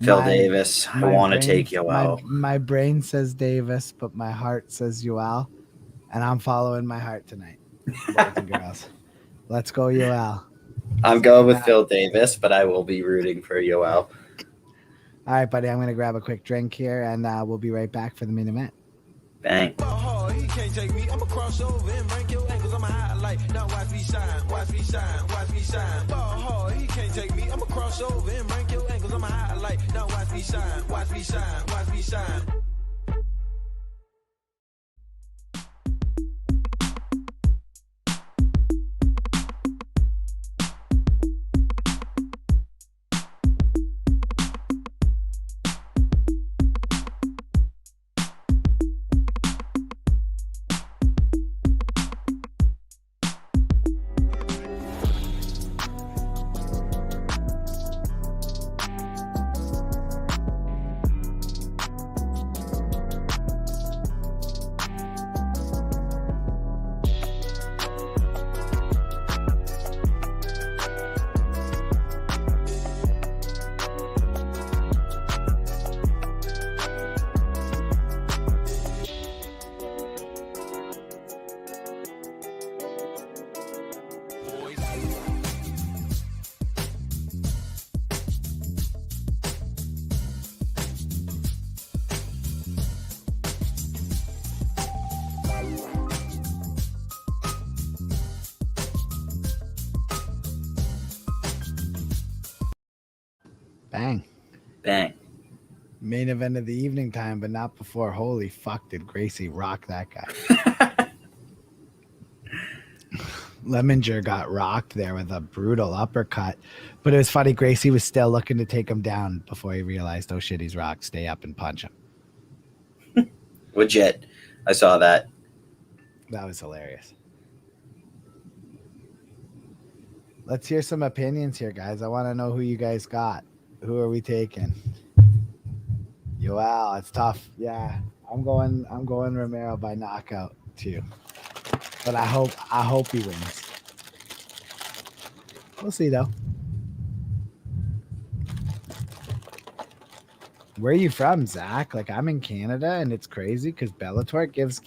Phil Davis. I want to take Yoel. My brain says Davis, but my heart says Yoel. And I'm following my heart tonight, boys and girls. Let's go, Yoel. I'm going with Phil Davis, but I will be rooting for Yoel. All right, buddy. I'm going to grab a quick drink here, and we'll be right back for the main event. Bang. He can't take me. I'm a crossover and rank your ankles. I'm a highlight. Now watch me shine. Watch me shine. Watch me shine. Ball hard. He can't take me. I'm a crossover and rank your ankles. I'm a highlight. Now watch me shine. Watch me shine. Watch me shine. Bang. Bang. Main event of the evening time, but not before. Holy fuck, did Gracie rock that guy? Lemminger got rocked there with a brutal uppercut. But it was funny. Gracie was still looking to take him down before he realized, oh shit, he's rocked. Stay up and punch him. Legit. I saw that. That was hilarious. Let's hear some opinions here, guys. I want to know who you guys got. Who are we taking? Yoel, it's tough. Yeah, I'm going Romero by knockout too. But I hope he wins. We'll see though. Where are you from, Zach? Like, I'm in Canada, and it's crazy because Bellator gives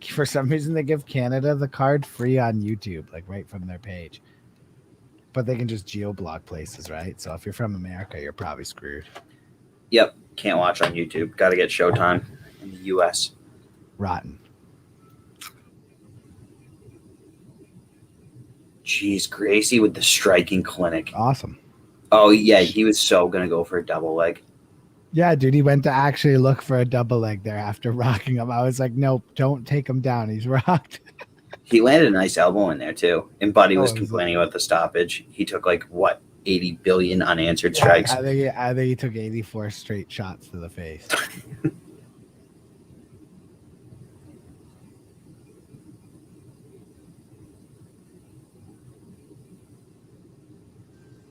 for some reason they give Canada the card free on YouTube, like right from their page. But they can just geo-block places, right? So if you're from America, you're probably screwed. Yep. Can't watch on YouTube. Got to get Showtime in the U.S. Rotten. Jeez, Gracie with the striking clinic. Awesome. Oh, yeah. He was so going to go for a double leg. Yeah, dude, he went to actually look for a double leg there after rocking him. I was like, nope, don't take him down. He's rocked. He landed a nice elbow in there, too. And Buddy was complaining about the stoppage. He took, 80 billion unanswered strikes. I think he took 84 straight shots to the face.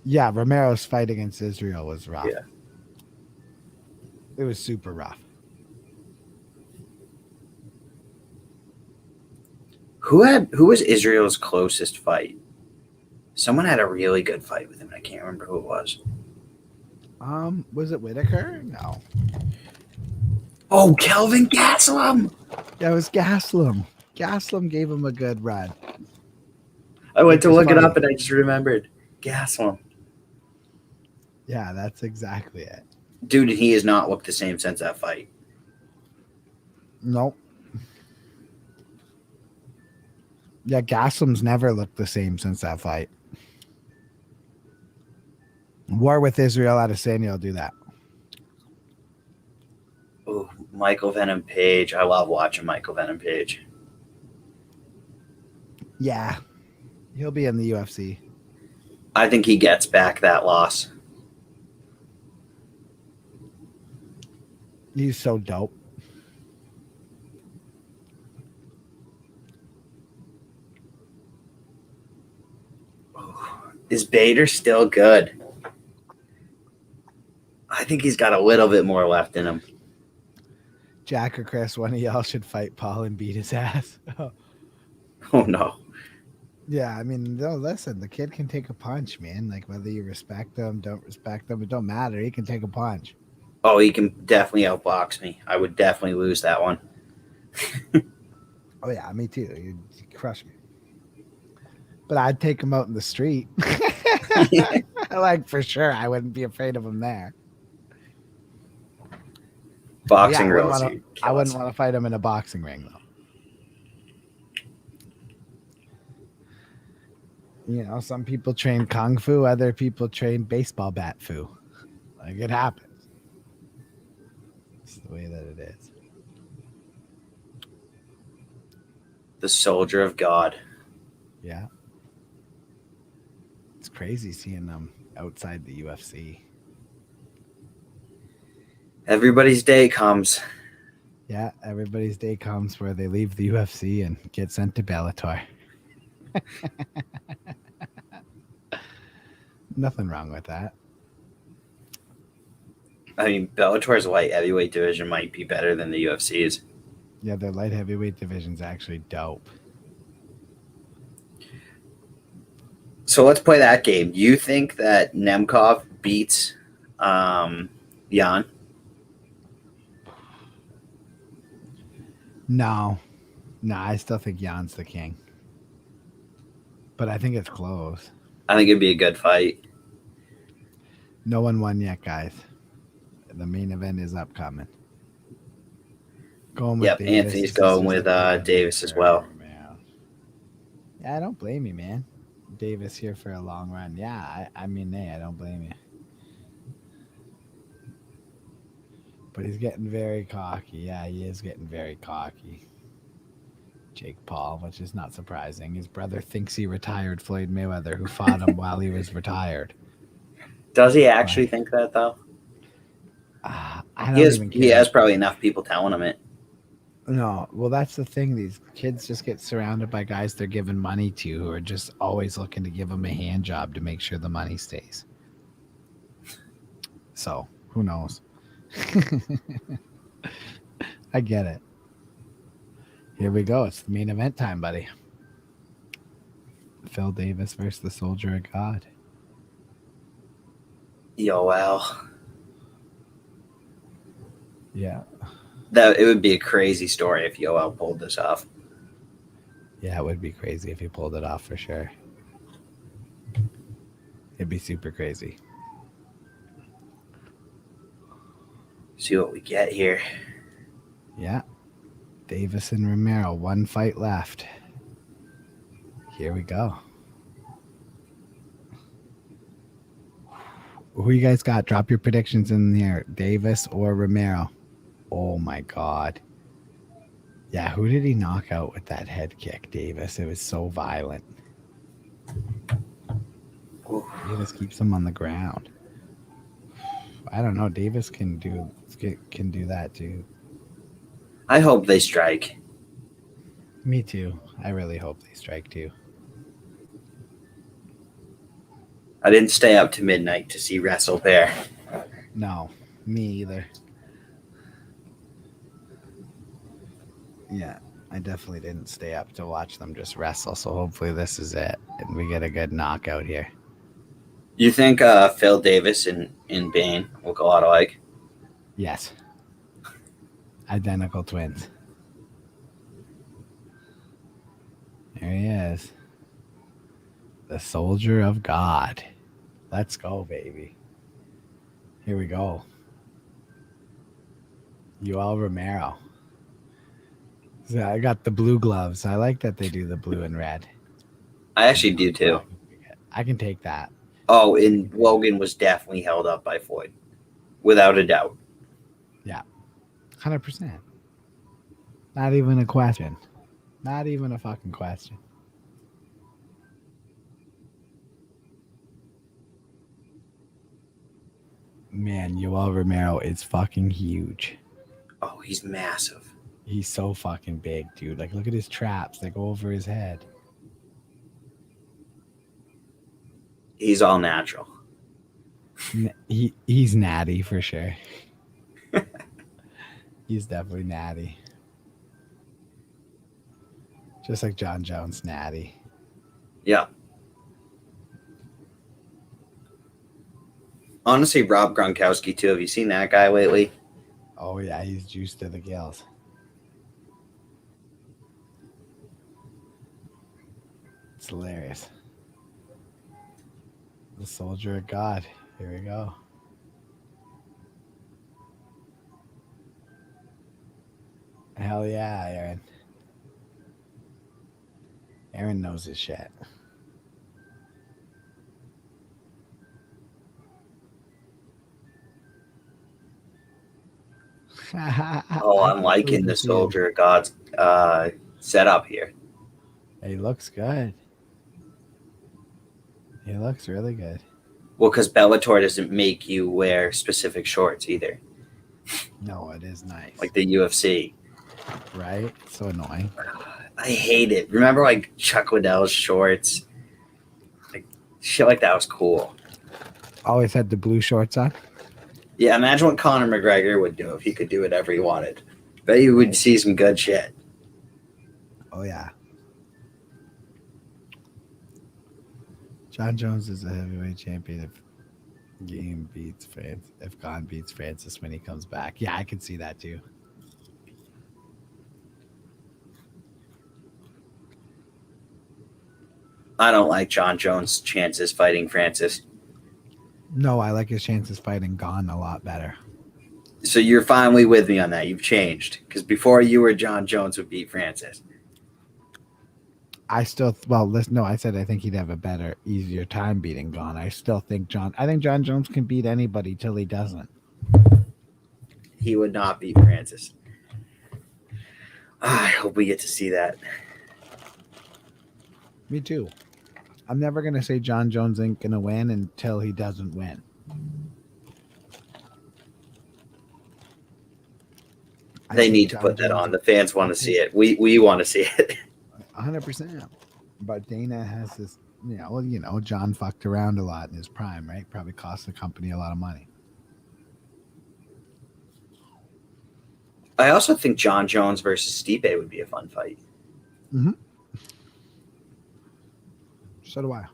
Yeah, Romero's fight against Israel was rough. Yeah. It was super rough. Who was Israel's closest fight? Someone had a really good fight with him, and I can't remember who it was. Was it Whitaker? No. Oh, Kelvin Gastelum! That was Gastelum. Gastelum gave him a good run. I went to look it up, and I just remembered. Gastelum. Yeah, that's exactly it. Dude, he has not looked the same since that fight. Nope. Yeah, Gastelum's never looked the same since that fight. War with Israel Adesanya will do that. Oh, Michael Venom Page. I love watching Michael Venom Page. Yeah. He'll be in the UFC. I think he gets back that loss. He's so dope. Is Bader still good? I think he's got a little bit more left in him. Jack or Chris, one of y'all should fight Paul and beat his ass. Oh, no. Yeah, I mean, no, listen, the kid can take a punch, man. Like, whether you respect him, don't respect him, it don't matter. He can take a punch. Oh, he can definitely outbox me. I would definitely lose that one. Oh, yeah, me too. You'd crush me. But I'd take him out in the street. Like, for sure, I wouldn't be afraid of him there. Boxing Yeah, girls. I wouldn't want to fight him in a boxing ring, though. You know, some people train kung fu, other people train baseball bat fu. Like, it happens. It's the way that it is. The soldier of God. Yeah. It's crazy seeing them outside the UFC. Everybody's day comes. Yeah, everybody's day comes where they leave the UFC and get sent to Bellator. Nothing wrong with that. I mean, Bellator's light heavyweight division might be better than the UFC's. Yeah, their light heavyweight division's actually dope. So let's play that game. Do you think that Nemkov beats Jan? No, I still think Jan's the king. But I think it's close. I think it'd be a good fight. No one won yet, guys. The main event is upcoming. Going with Yep, Davis. Anthony's going with Davis as well. Yeah, I don't blame you, man. Davis here for a long run. Yeah, I mean, hey, I don't blame you. But he's getting very cocky. Yeah, he is getting very cocky. Jake Paul, which is not surprising. His brother thinks he retired Floyd Mayweather, who fought him while he was retired. Does he actually think that, though? I don't even care. He has probably enough people telling him it. No, well, that's the thing. These kids just get surrounded by guys they're giving money to who are just always looking to give them a hand job to make sure the money stays. So, who knows? I get it. Here we go. It's the main event time, buddy. Phil Davis versus the Soldier of God. Yoel. Yeah. It would be a crazy story if Yoel pulled this off. Yeah, it would be crazy if he pulled it off for sure. It'd be super crazy. See what we get here. Yeah. Davis and Romero, one fight left. Here we go. Who you guys got? Drop your predictions in there. Davis or Romero? Oh my God. Yeah, who did he knock out with that head kick, Davis? It was so violent. Davis keeps him on the ground. I don't know. Davis can do that too. I hope they strike. Me too. I really hope they strike too. I didn't stay up to midnight to see Wrestle Bear. No, me either. Yeah, I definitely didn't stay up to watch them just wrestle. So hopefully this is it, and we get a good knockout here. You think Phil Davis and Bane will go out alike? Yes. Identical twins. There he is. The Soldier of God. Let's go, baby. Here we go. Yoel Romero. So I got the blue gloves. I like that they do the blue and red. I actually do too. I can take that. Oh, and Logan was definitely held up by Floyd. Without a doubt. Yeah. 100%. Not even a question. Not even a fucking question. Man, Yoel Romero is fucking huge. Oh, he's massive. He's so fucking big, dude. Like, look at his traps. They go over his head. He's all natural. He's natty for sure. He's definitely natty. Just like John Jones, natty. Yeah. Honestly, Rob Gronkowski too. Have you seen that guy lately? Oh yeah, he's juiced to the gills. It's hilarious. The Soldier of God. Here we go. Hell yeah, Aaron. Aaron knows his shit. Oh, I'm liking the Soldier of God's setup here. He looks good. He looks really good. Well, because Bellator doesn't make you wear specific shorts either. No, it is nice. Like the UFC. Right? So annoying. I hate it. Remember like Chuck Liddell's shorts? Like shit like that was cool. Always had the blue shorts on. Yeah, imagine what Conor McGregor would do if he could do whatever he wanted. Bet you would see some good shit. Oh yeah. John Jones is a heavyweight champion if Game beats France. If Gon beats Francis when he comes back. Yeah, I can see that too. I don't like John Jones' chances fighting Francis. No, I like his chances fighting Gon a lot better. So you're finally with me on that. You've changed. Because before you were John Jones would beat Francis. I said I think he'd have a better, easier time beating Gon. I still think John Jones can beat anybody till he doesn't. He would not beat Francis. I hope we get to see that. Me too. I'm never going to say John Jones ain't going to win until he doesn't win. They need to put that on. The fans want to see it. We want to see it. 100%. But Dana has this, John fucked around a lot in his prime, right? Probably cost the company a lot of money. I also think John Jones versus Stipe would be a fun fight. Mm-hmm. So do I.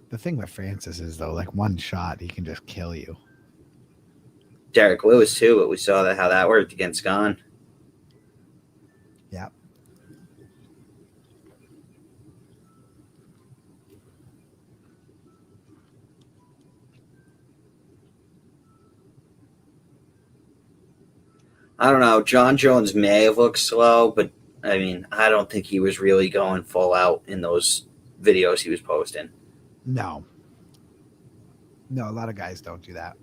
The thing with Francis is, though, like one shot, he can just kill you. Derek Lewis, too, but we saw how that worked against Gane. Yep. I don't know. John Jones may have looked slow, but I mean, I don't think he was really going full out in those videos he was posting. No, a lot of guys don't do that.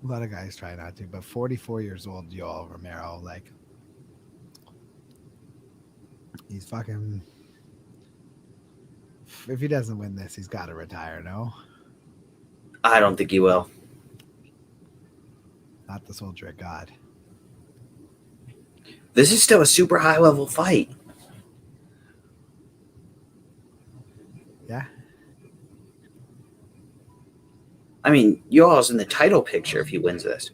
A lot of guys try not to, but 44 years old, Yoel Romero, like, he's fucking. If he doesn't win this, he's got to retire, no? I don't think he will. Not the soldier of God. This is still a super high level fight. Yeah. I mean, Yoel's in the title picture if he wins this.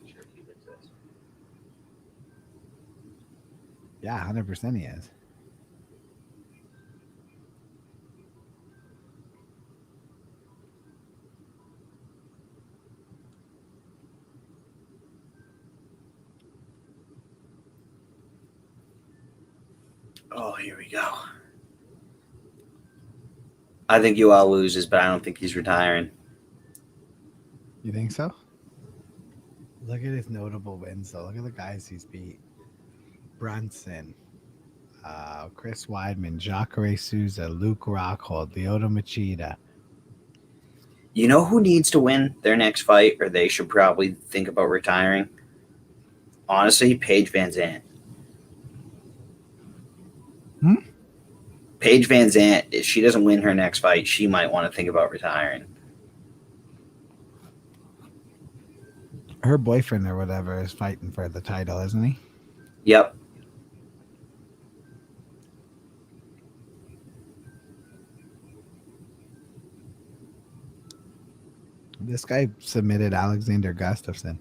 Yeah, 100% he is. Oh, here we go. I think Yoel loses, but I don't think he's retiring. You think so? Look at his notable wins, though. Look at the guys he's beat. Brunson, Chris Weidman, Jacare Souza, Luke Rockhold, Lyoto Machida. You know who needs to win their next fight, or they should probably think about retiring? Honestly, Paige Van Zandt. Paige Van Zandt, if she doesn't win her next fight, she might want to think about retiring. Her boyfriend or whatever is fighting for the title, isn't he? Yep. This guy submitted Alexander Gustafsson.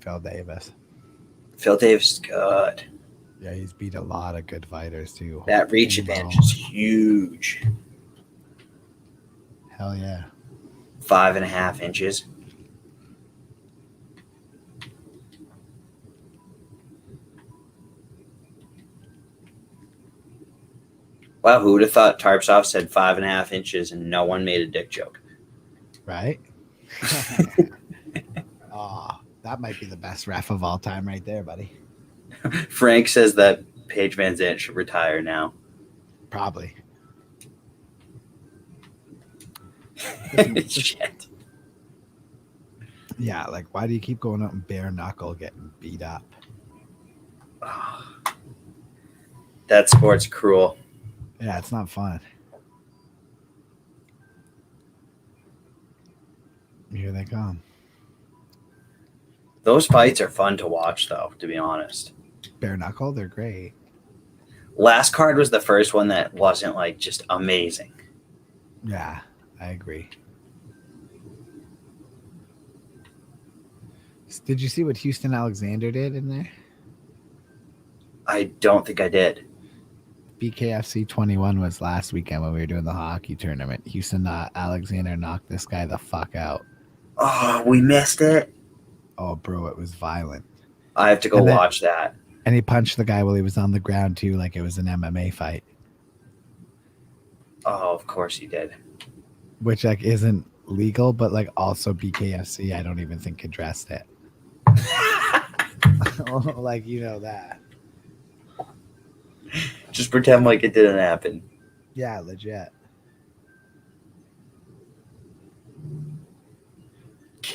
Phil Davis. Phil Davis is good. Yeah, he's beat a lot of good fighters, too. That reach advantage is huge. Hell yeah. 5.5 inches. Wow, who would have thought Tarpsov said 5.5 inches and no one made a dick joke? Right? Oh, that might be the best ref of all time right there, buddy. Frank says that Paige Van Zandt should retire now. Probably. Shit. Yeah, like, why do you keep going out and bare knuckle getting beat up? Oh, that sport's cruel. Yeah, it's not fun. Here they come. Those fights are fun to watch, though, to be honest. Bare knuckle, they're great. Last card was the first one that wasn't, like, just amazing. Yeah, I agree. Did you see what Houston Alexander did in there? I don't think I did. BKFC 21 was last weekend when we were doing the hockey tournament. Houston Alexander knocked this guy the fuck out. Oh, we missed it. Oh, bro, it was violent. I have to go watch that. And he punched the guy while he was on the ground, too, like it was an MMA fight. Oh, of course he did. Which, like, isn't legal, but, like, also BKFC, I don't even think addressed it. Like, you know that. Just pretend like it didn't happen. Yeah, legit.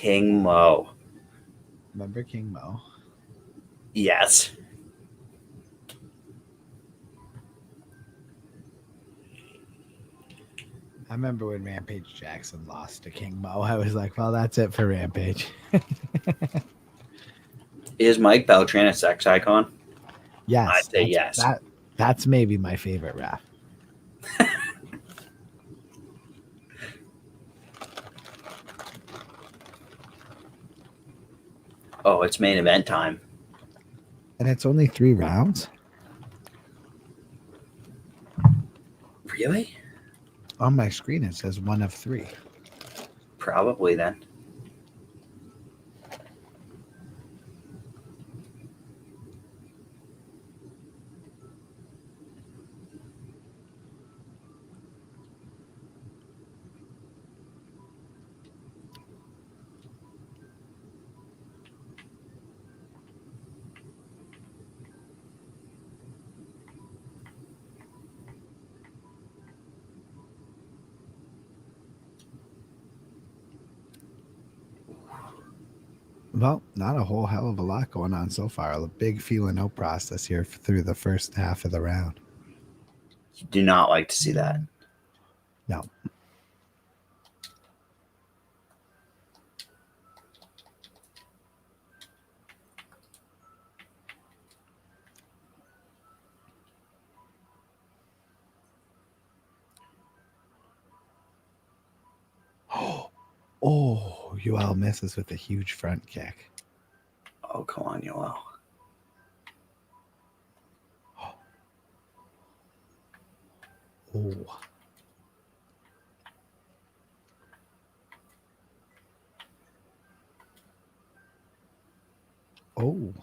King Mo. Remember King Mo? Yes. I remember when Rampage Jackson lost to King Mo. I was like, well, that's it for Rampage. Is Mike Beltran a sex icon? Yes. I'd say yes. That's maybe my favorite ref. Oh, it's main event time. And it's only 3 rounds? Really? On my screen, it says 1 of 3. Probably then. Well, not a whole hell of a lot going on so far. A big feeling out process here through the first half of the round. You do not like to see that. No. Oh, Yoel misses with a huge front kick. Oh, come on, Yoel. Oh. Oh. Ooh.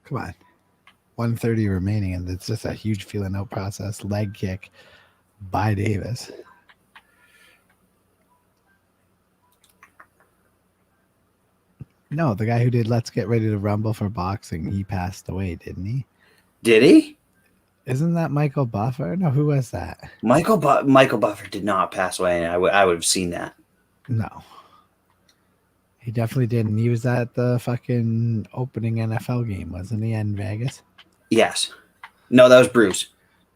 Come on. 130 remaining, and it's just a huge feeling out process. Leg kick by Davis. No, the guy who did Let's Get Ready to Rumble for boxing, he passed away, didn't he? Did he? Isn't that Michael Buffer? No, who was that? Michael Buffer did not pass away, and I would have seen that. No. He definitely didn't. He was at the fucking opening NFL game, wasn't he, in Vegas? Yes. No, that was Bruce.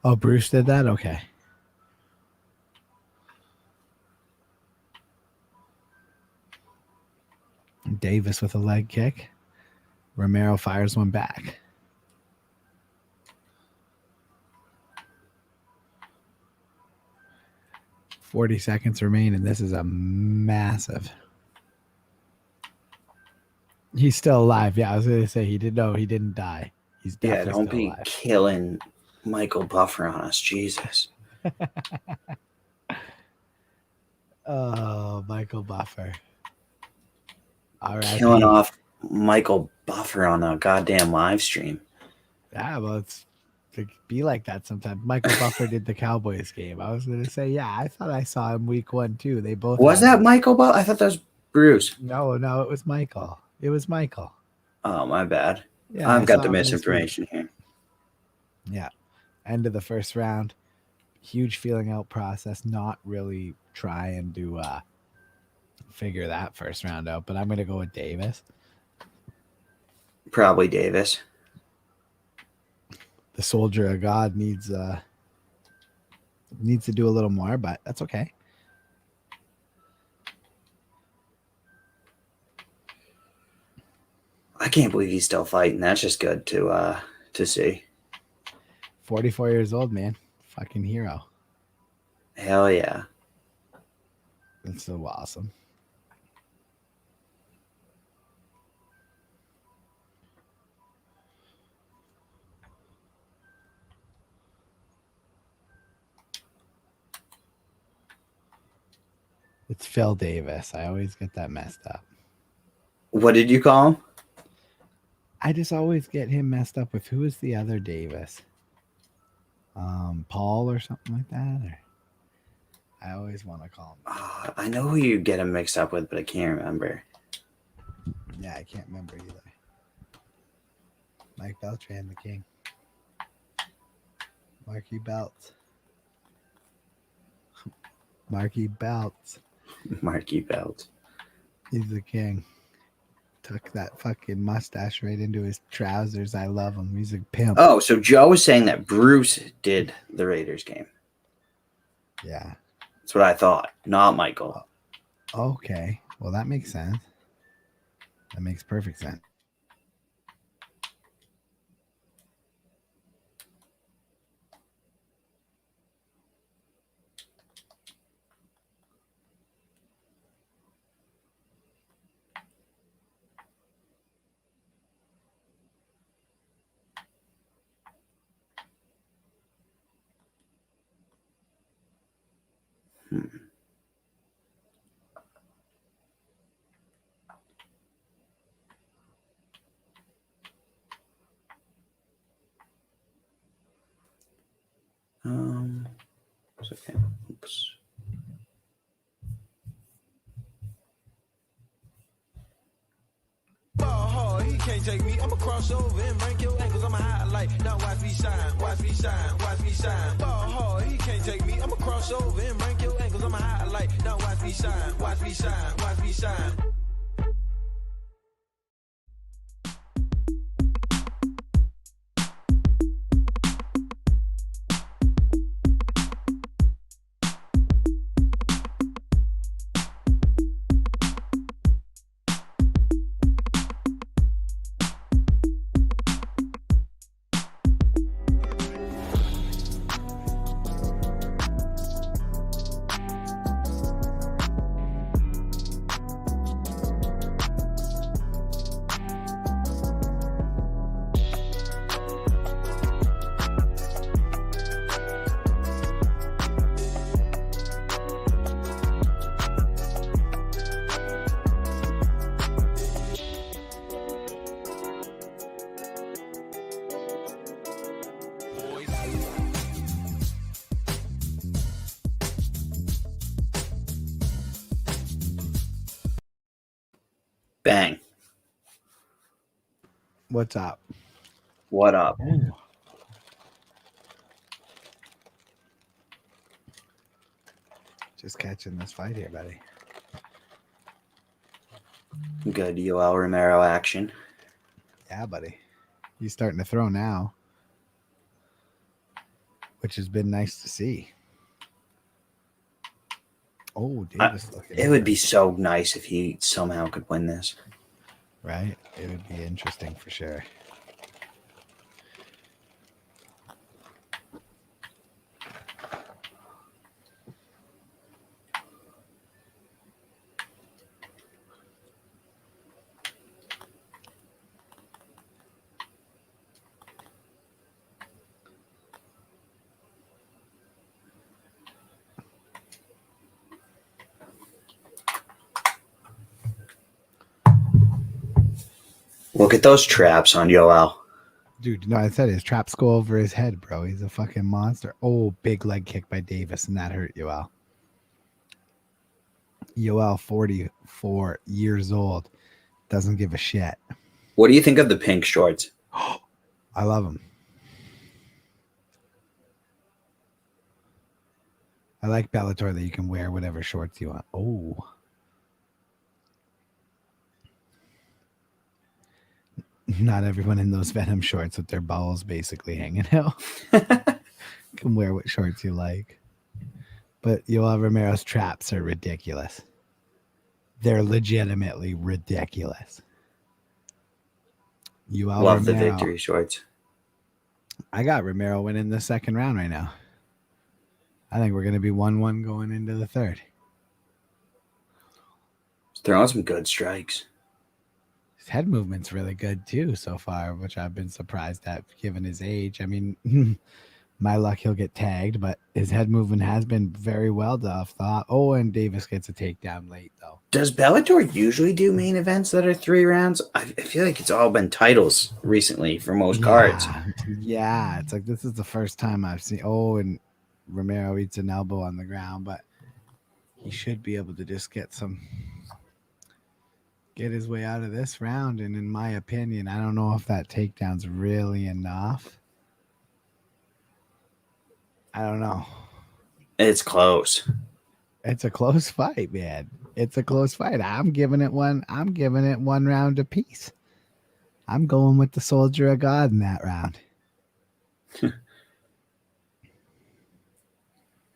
Oh, Bruce did that? Okay. Davis with a leg kick. Romero fires one back. $40 remain, and this is a massive. He's still alive. Yeah, I was going to say he didn't die. He's definitely don't still be alive. killing Michael Buffer on us, Jesus. Oh, Michael Buffer. All right. Killing off Michael Buffer on a goddamn live stream. Yeah, well, it's be like that sometimes. Michael Buffer did the Cowboys game. I was going to say, yeah, I thought I saw him week 1 too. They both was that Michael Buffer? I thought that was Bruce. No, it was Michael. It was Michael. Oh, my bad. Yeah, I've got the misinformation here. Yeah. End of the first round. Huge feeling out process. Not really trying to figure that first round out, but I'm going to go with Davis. Probably Davis. The Soldier of God needs to do a little more, but that's okay. I can't believe he's still fighting. That's just good to see. 44 years old, man. Fucking hero. Hell yeah. That's so awesome. It's Phil Davis. I always get that messed up. What did you call him? I just always get him messed up with who is the other Davis? Paul or something like that. Or I always want to call him. I know who you get him mixed up with, but I can't remember. Yeah, I can't remember either. Mike Beltran, the king. Marky Belt. Marky Belt. Marky Belt. He's the king. Took that fucking mustache right into his trousers. I love him. He's a pimp. Oh, so Joe was saying that Bruce did the Raiders game. Yeah. That's what I thought, not Michael. Okay. Well, that makes sense. That makes perfect sense. It's okay. Oops. Ball hard, he can't take me. I'ma cross over and break your ankles. I'ma highlight. Now watch me shine, watch me shine, watch me shine. Ball hard, he can't take me. I'ma cross over and break your ankles. I'ma highlight. Now watch me shine, watch me shine, watch me shine. Bang. What's up? What up? Ooh. Just catching this fight here, buddy. Good Yoel Romero action. Yeah, buddy. He's starting to throw now, which has been nice to see. Oh, Davis looking. It would be so nice if he somehow could win this. Right? It would be interesting for sure. Look at those traps on Yoel. Dude, no, I said his traps go over his head, bro. He's a fucking monster. Oh, big leg kick by Davis, and that hurt Yoel. Yoel, 44 years old, doesn't give a shit. What do you think of the pink shorts? I love him. I like Bellator that you can wear whatever shorts you want. Oh. Not everyone in those Venom shorts with their balls basically hanging out. Can wear what shorts you like. But Yoel Romero's traps are ridiculous. They're legitimately ridiculous. Yoel Love Romero, the victory shorts. I got Romero winning the second round right now. I think we're going to be 1-1 going into the third. He's throwing some good strikes. His head movement's really good too so far, which I've been surprised at given his age. I mean, My luck, he'll get tagged, but his head movement has been very well thought. Oh, and Davis gets a takedown late, though. Does Bellator usually do main events that are 3 rounds? I feel like it's all been titles recently for most cards. Yeah, it's like this is the first time I've seen. Oh, and Romero eats an elbow on the ground, but he should be able to just get his way out of this round. And in my opinion, I don't know if that takedown's really enough. I don't know. It's close. It's a close fight, man. It's a close fight. I'm giving it one round apiece. I'm going with the Soldier of God in that round.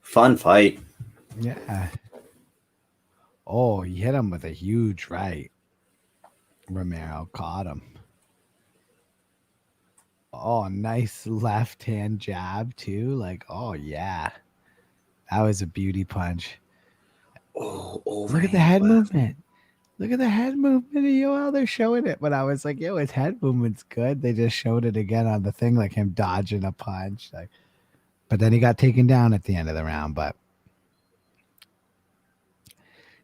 Fun fight. Yeah. Oh, he hit him with a huge right. Romero caught him. Oh, nice left hand jab too. Like, oh yeah. That was a beauty punch. Oh, look at the head movement. Look at the head movement of Yoel. They're showing it. But I was like, yo, his head movement's good. They just showed it again on the thing, like him dodging a punch. Like, but then he got taken down at the end of the round. But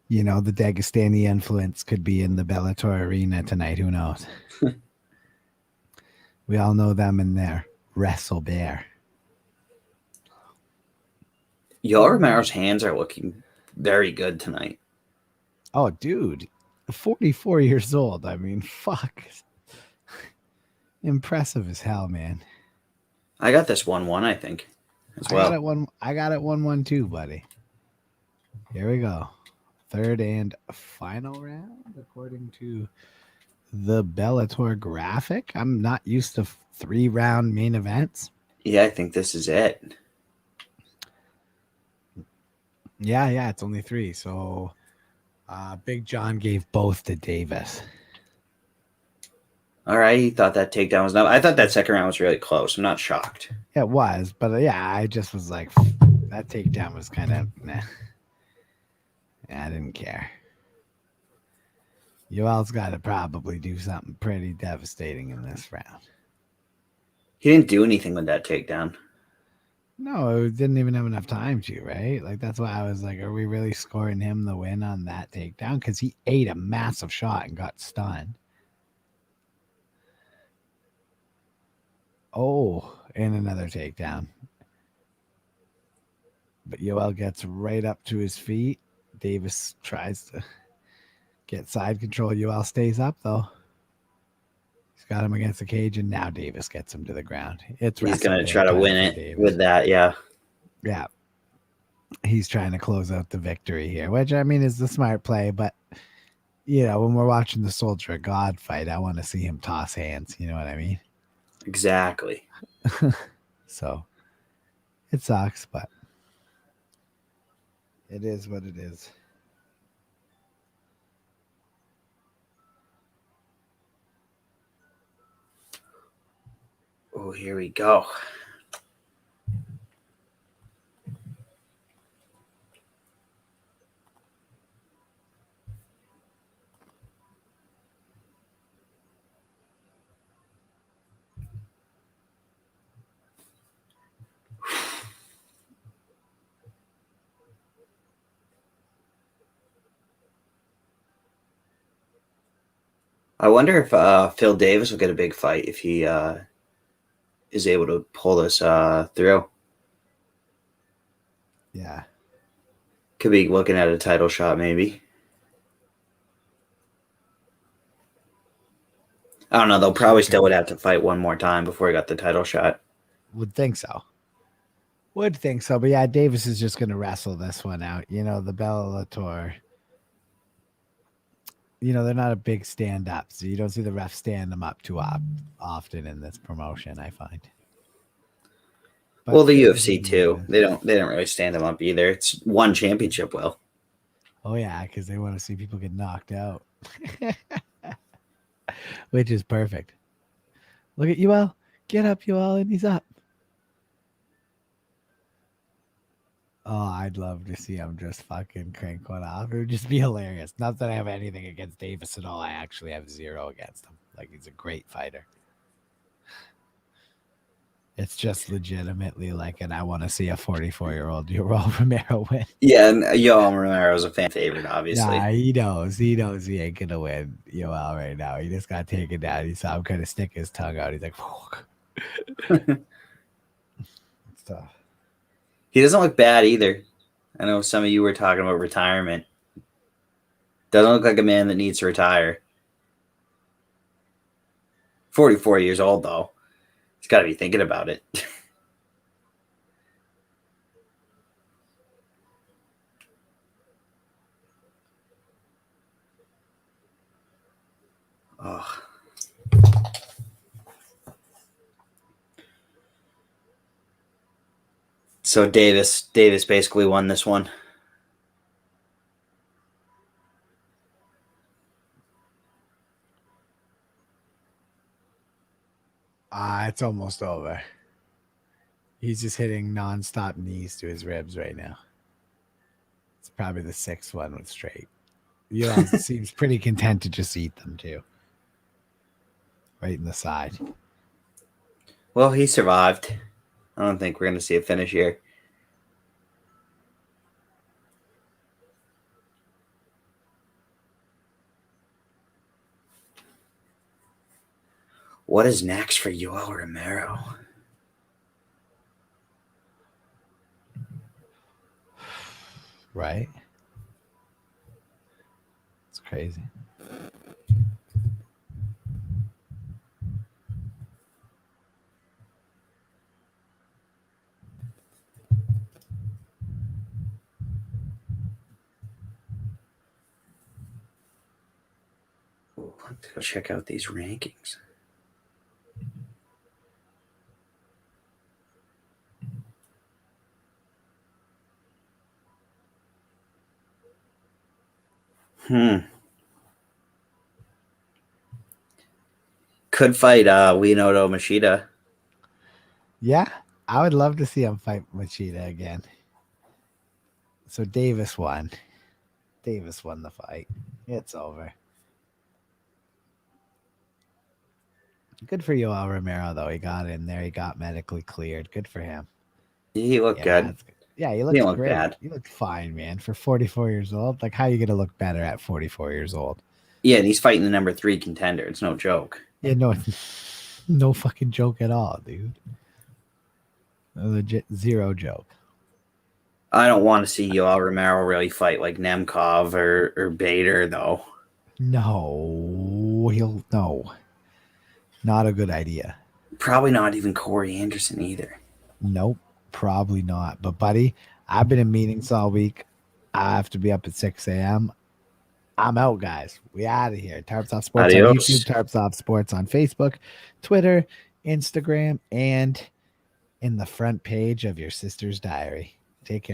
you know, the Dagestani influence could be in the Bellator arena tonight. Who knows? We all know them in their Wrestle Bear. Yoel Romero's hands are looking very good tonight. Oh, dude. 44 years old. I mean, fuck. Impressive as hell, man. I got this 1-1, I think, as well. I got it 1-1 too, buddy. Here we go. Third and final round, according to the Bellator graphic. I'm not used to 3-round main events. Yeah, I think this is it. Yeah, it's only 3. So Big John gave both to Davis. All right, he thought that takedown was enough. I thought that second round was really close. I'm not shocked. It was, but yeah, I just was like, that takedown was kind of meh. Yeah, I didn't care. Yoel's got to probably do something pretty devastating in this round. He didn't do anything with that takedown. No, it didn't even have enough time to, right? Like, that's why I was like, are we really scoring him the win on that takedown? Because he ate a massive shot and got stunned. Oh, and another takedown. But Yoel gets right up to his feet. Davis tries to get side control. Yoel stays up, though. He's got him against the cage, and now Davis gets him to the ground. He's going to try to win it with that, yeah. Yeah. He's trying to close out the victory here, which, I mean, is the smart play. But, you know, when we're watching the Soldier of God fight, I want to see him toss hands. You know what I mean? Exactly. So, it sucks, but it is what it is. Oh, here we go. I wonder if Phil Davis will get a big fight if he is able to pull this through. Yeah. Could be looking at a title shot, maybe. I don't know. They'll probably still would have to fight one more time before he got the title shot. Would think so. Would think so. But yeah, Davis is just going to wrestle this one out. You know, the Bellator, you know, they're not a big stand-up. So you don't see the ref stand them up too often in this promotion, I find. But well, the UFC too. They don't really stand them up either. It's one championship, Will. Oh yeah, because they want to see people get knocked out. Which is perfect. Look at Yoel. Get up, Yoel, and he's up. Oh, I'd love to see him just fucking crank one off. It would just be hilarious. Not that I have anything against Davis at all. I actually have 0 against him. Like, he's a great fighter. It's just legitimately like, and I want to see a 44-year-old Yoel Romero win. Yeah, and Yoel Romero's a fan favorite, obviously. Nah, he knows he ain't gonna win Yoel right now. He just got taken down. He saw him kind of stick his tongue out. He's like, fuck. It's tough. He doesn't look bad either. I know some of you were talking about retirement. Doesn't look like a man that needs to retire. 44 years old, though. He's got to be thinking about it. Oh. So Davis basically won this one. It's almost over. He's just hitting nonstop knees to his ribs right now. It's probably the 6th one with straight. Seems pretty content to just eat them too. Right in the side. Well, he survived. I don't think we're going to see a finish here. What is next for Yoel Romero? Right? It's crazy. Let's go check out these rankings. Could fight Leonardo Machida. Yeah, I would love to see him fight Machida again. So Davis won. Davis won the fight. It's over. Good for Yoel Romero, though. He got in there. He got medically cleared. Good for him. He looked good. Yeah, he looks look great. bad. He looked fine, man. For 44 years old, like, how are you going to look better at 44 years old? Yeah, and he's fighting the number 3 contender. It's no joke. Yeah, no fucking joke at all, dude. A legit zero joke. I don't want to see Yoel Romero really fight like Nemkov or Bader, though. No. Not a good idea. Probably not even Corey Anderson either. Nope, probably not. But, buddy, I've been in meetings all week. I have to be up at 6 a.m. I'm out, guys. We out of here. Tarps Off Sports on YouTube, Tarps Off Sports on Facebook, Twitter, Instagram, and in the front page of your sister's diary. Take care.